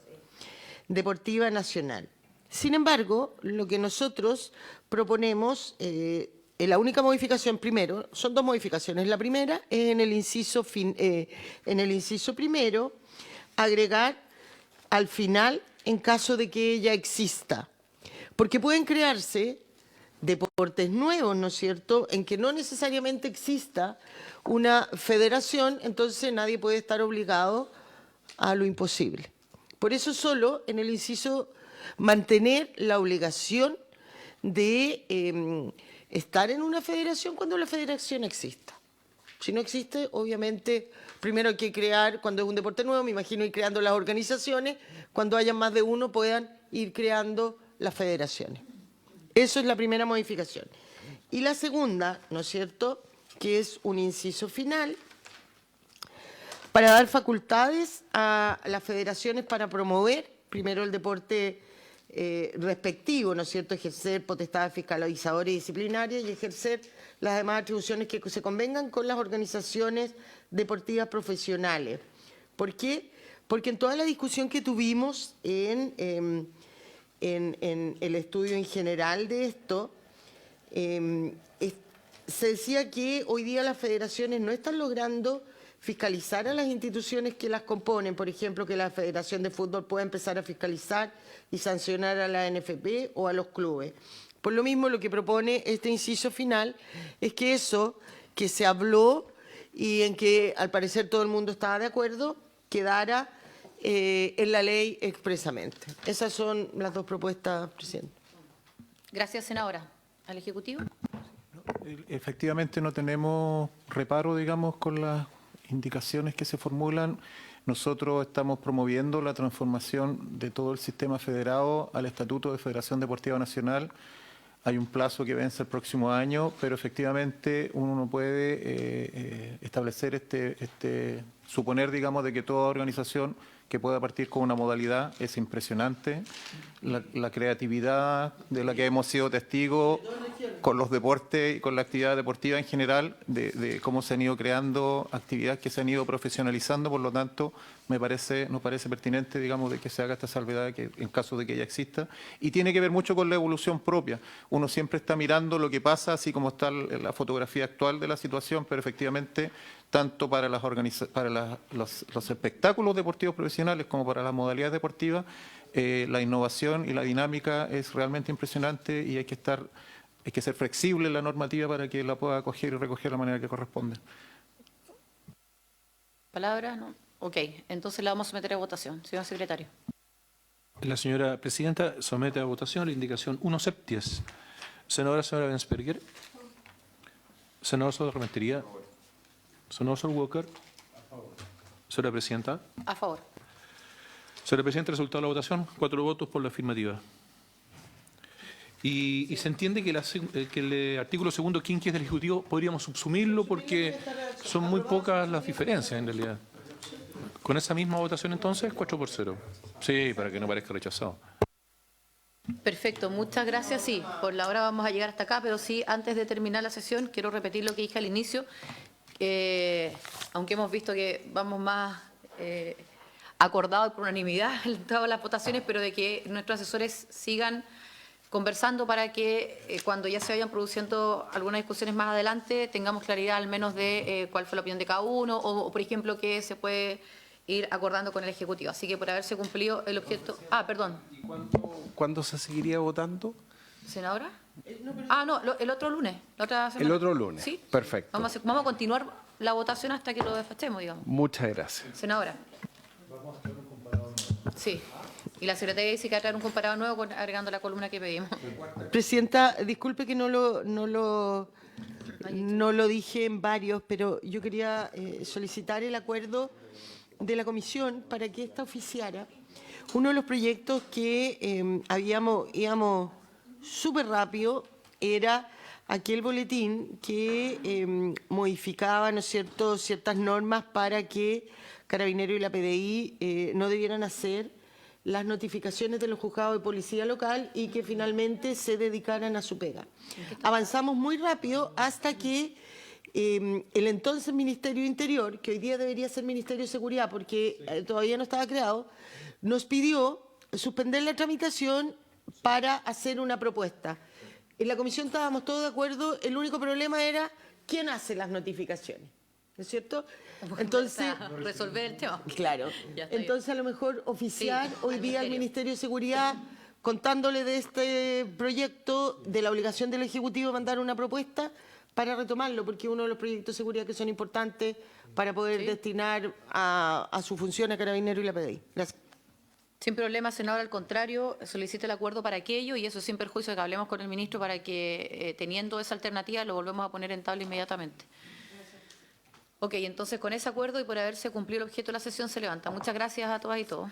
deportiva nacional. Sin embargo, lo que nosotros proponemos, la única modificación primero, son dos modificaciones. La primera es en el inciso primero, agregar al final en caso de que ella exista. Porque pueden crearse deportes nuevos, ¿no es cierto?, en que no necesariamente exista una federación, entonces nadie puede estar obligado a lo imposible. Por eso solo en el inciso mantener la obligación de estar en una federación cuando la federación exista. Si no existe, obviamente, primero hay que crear, cuando es un deporte nuevo, me imagino ir creando las organizaciones, cuando haya más de uno puedan ir creando las federaciones. Eso es la primera modificación. Y la segunda, ¿no es cierto?, que es un inciso final, para dar facultades a las federaciones para promover, primero el deporte respectivo, ¿no es cierto?, ejercer potestades fiscalizadoras y disciplinarias y ejercer las demás atribuciones que se convengan con las organizaciones deportivas profesionales. ¿Por qué? Porque en toda la discusión que tuvimos en el estudio en general de esto, se decía que hoy día las federaciones no están logrando fiscalizar a las instituciones que las componen. Por ejemplo, que la Federación de Fútbol pueda empezar a fiscalizar y sancionar a la NFP o a los clubes. Por lo mismo, lo que propone este inciso final es que eso que se habló y en que al parecer todo el mundo estaba de acuerdo, quedara en la ley expresamente. Esas son las dos propuestas, presidente. Gracias, senadora. ¿Al Ejecutivo? Efectivamente no tenemos reparo, digamos, con las indicaciones que se formulan. Nosotros estamos promoviendo la transformación de todo el sistema federado al Estatuto de Federación Deportiva Nacional. Hay un plazo que vence el próximo año, pero efectivamente uno no puede establecer suponer, digamos, de que toda organización que pueda partir con una modalidad es impresionante. La creatividad de la que hemos sido testigos con los deportes y con la actividad deportiva en general, de cómo se han ido creando actividades que se han ido profesionalizando, por lo tanto, nos parece pertinente, digamos, de que se haga esta salvedad que, en caso de que ella exista, y tiene que ver mucho con la evolución propia. Uno siempre está mirando lo que pasa, así como está la fotografía actual de la situación, pero efectivamente, tanto para los espectáculos deportivos profesionales como para las modalidades deportivas, la innovación y la dinámica es realmente impresionante y hay que estar hay que ser flexible en la normativa para que la pueda acoger y recoger de la manera que corresponde. ¿Palabras? No. Ok, entonces la vamos a someter a votación. Señor secretario. La señora presidenta somete a votación la indicación 1 septies. Senadora Bensperger. Senador Soto Rementería. Senador Sol Walker. Señora presidenta. A favor. Señora presidenta, resultado de la votación, 4 votos por la afirmativa. Y se entiende que, que el artículo segundo quinquis del Ejecutivo podríamos subsumirlo porque son muy pocas las diferencias en realidad. Con esa misma votación entonces, 4-0. Sí, para que no parezca rechazado. Perfecto, muchas gracias. Sí, por la hora vamos a llegar hasta acá, pero sí, antes de terminar la sesión, quiero repetir lo que dije al inicio, aunque hemos visto que vamos más acordados por unanimidad en todas las votaciones, pero de que nuestros asesores sigan conversando para que cuando ya se vayan produciendo algunas discusiones más adelante tengamos claridad al menos de cuál fue la opinión de cada uno o, por ejemplo, que se puede ir acordando con el Ejecutivo. Así que por haberse cumplido el objeto... Ah, perdón. ¿Cuándo se seguiría votando? ¿Senadora? No, el otro lunes. La otra semana. El otro lunes. Sí. Perfecto. Vamos a continuar la votación hasta que lo despachemos, digamos. Muchas gracias. Senadora. Sí. Y la secretaria dice que va a traer un comparado nuevo agregando la columna que pedimos. Presidenta, disculpe que no lo dije en varios, pero yo quería solicitar el acuerdo de la comisión para que ésta oficiara uno de los proyectos que íbamos súper rápido, era aquel boletín que modificaba, ¿no es cierto?, ciertas normas para que Carabineros y la PDI no debieran hacer las notificaciones de los juzgados de policía local y que finalmente se dedicaran a su pega. Avanzamos muy rápido hasta que el entonces Ministerio de Interior, que hoy día debería ser Ministerio de Seguridad porque todavía no estaba creado, nos pidió suspender la tramitación para hacer una propuesta. En la comisión estábamos todos de acuerdo, el único problema era quién hace las notificaciones, ¿no es cierto? Entonces, resolver el tema. claro, Ya está entonces a lo mejor oficiar Sí, hoy al día al Ministerio de Seguridad contándole de este proyecto, de la obligación del Ejecutivo de mandar una propuesta para retomarlo, porque es uno de los proyectos de seguridad que son importantes para poder destinar a su función a Carabineros y la PDI. Gracias. Sin problema, senador, al contrario, solicito el acuerdo para aquello y eso sin perjuicio de que hablemos con el ministro para que, teniendo esa alternativa, lo volvemos a poner en tabla inmediatamente. Ok, entonces con ese acuerdo y por haberse cumplido el objeto de la sesión se levanta. Muchas gracias a todas y todos.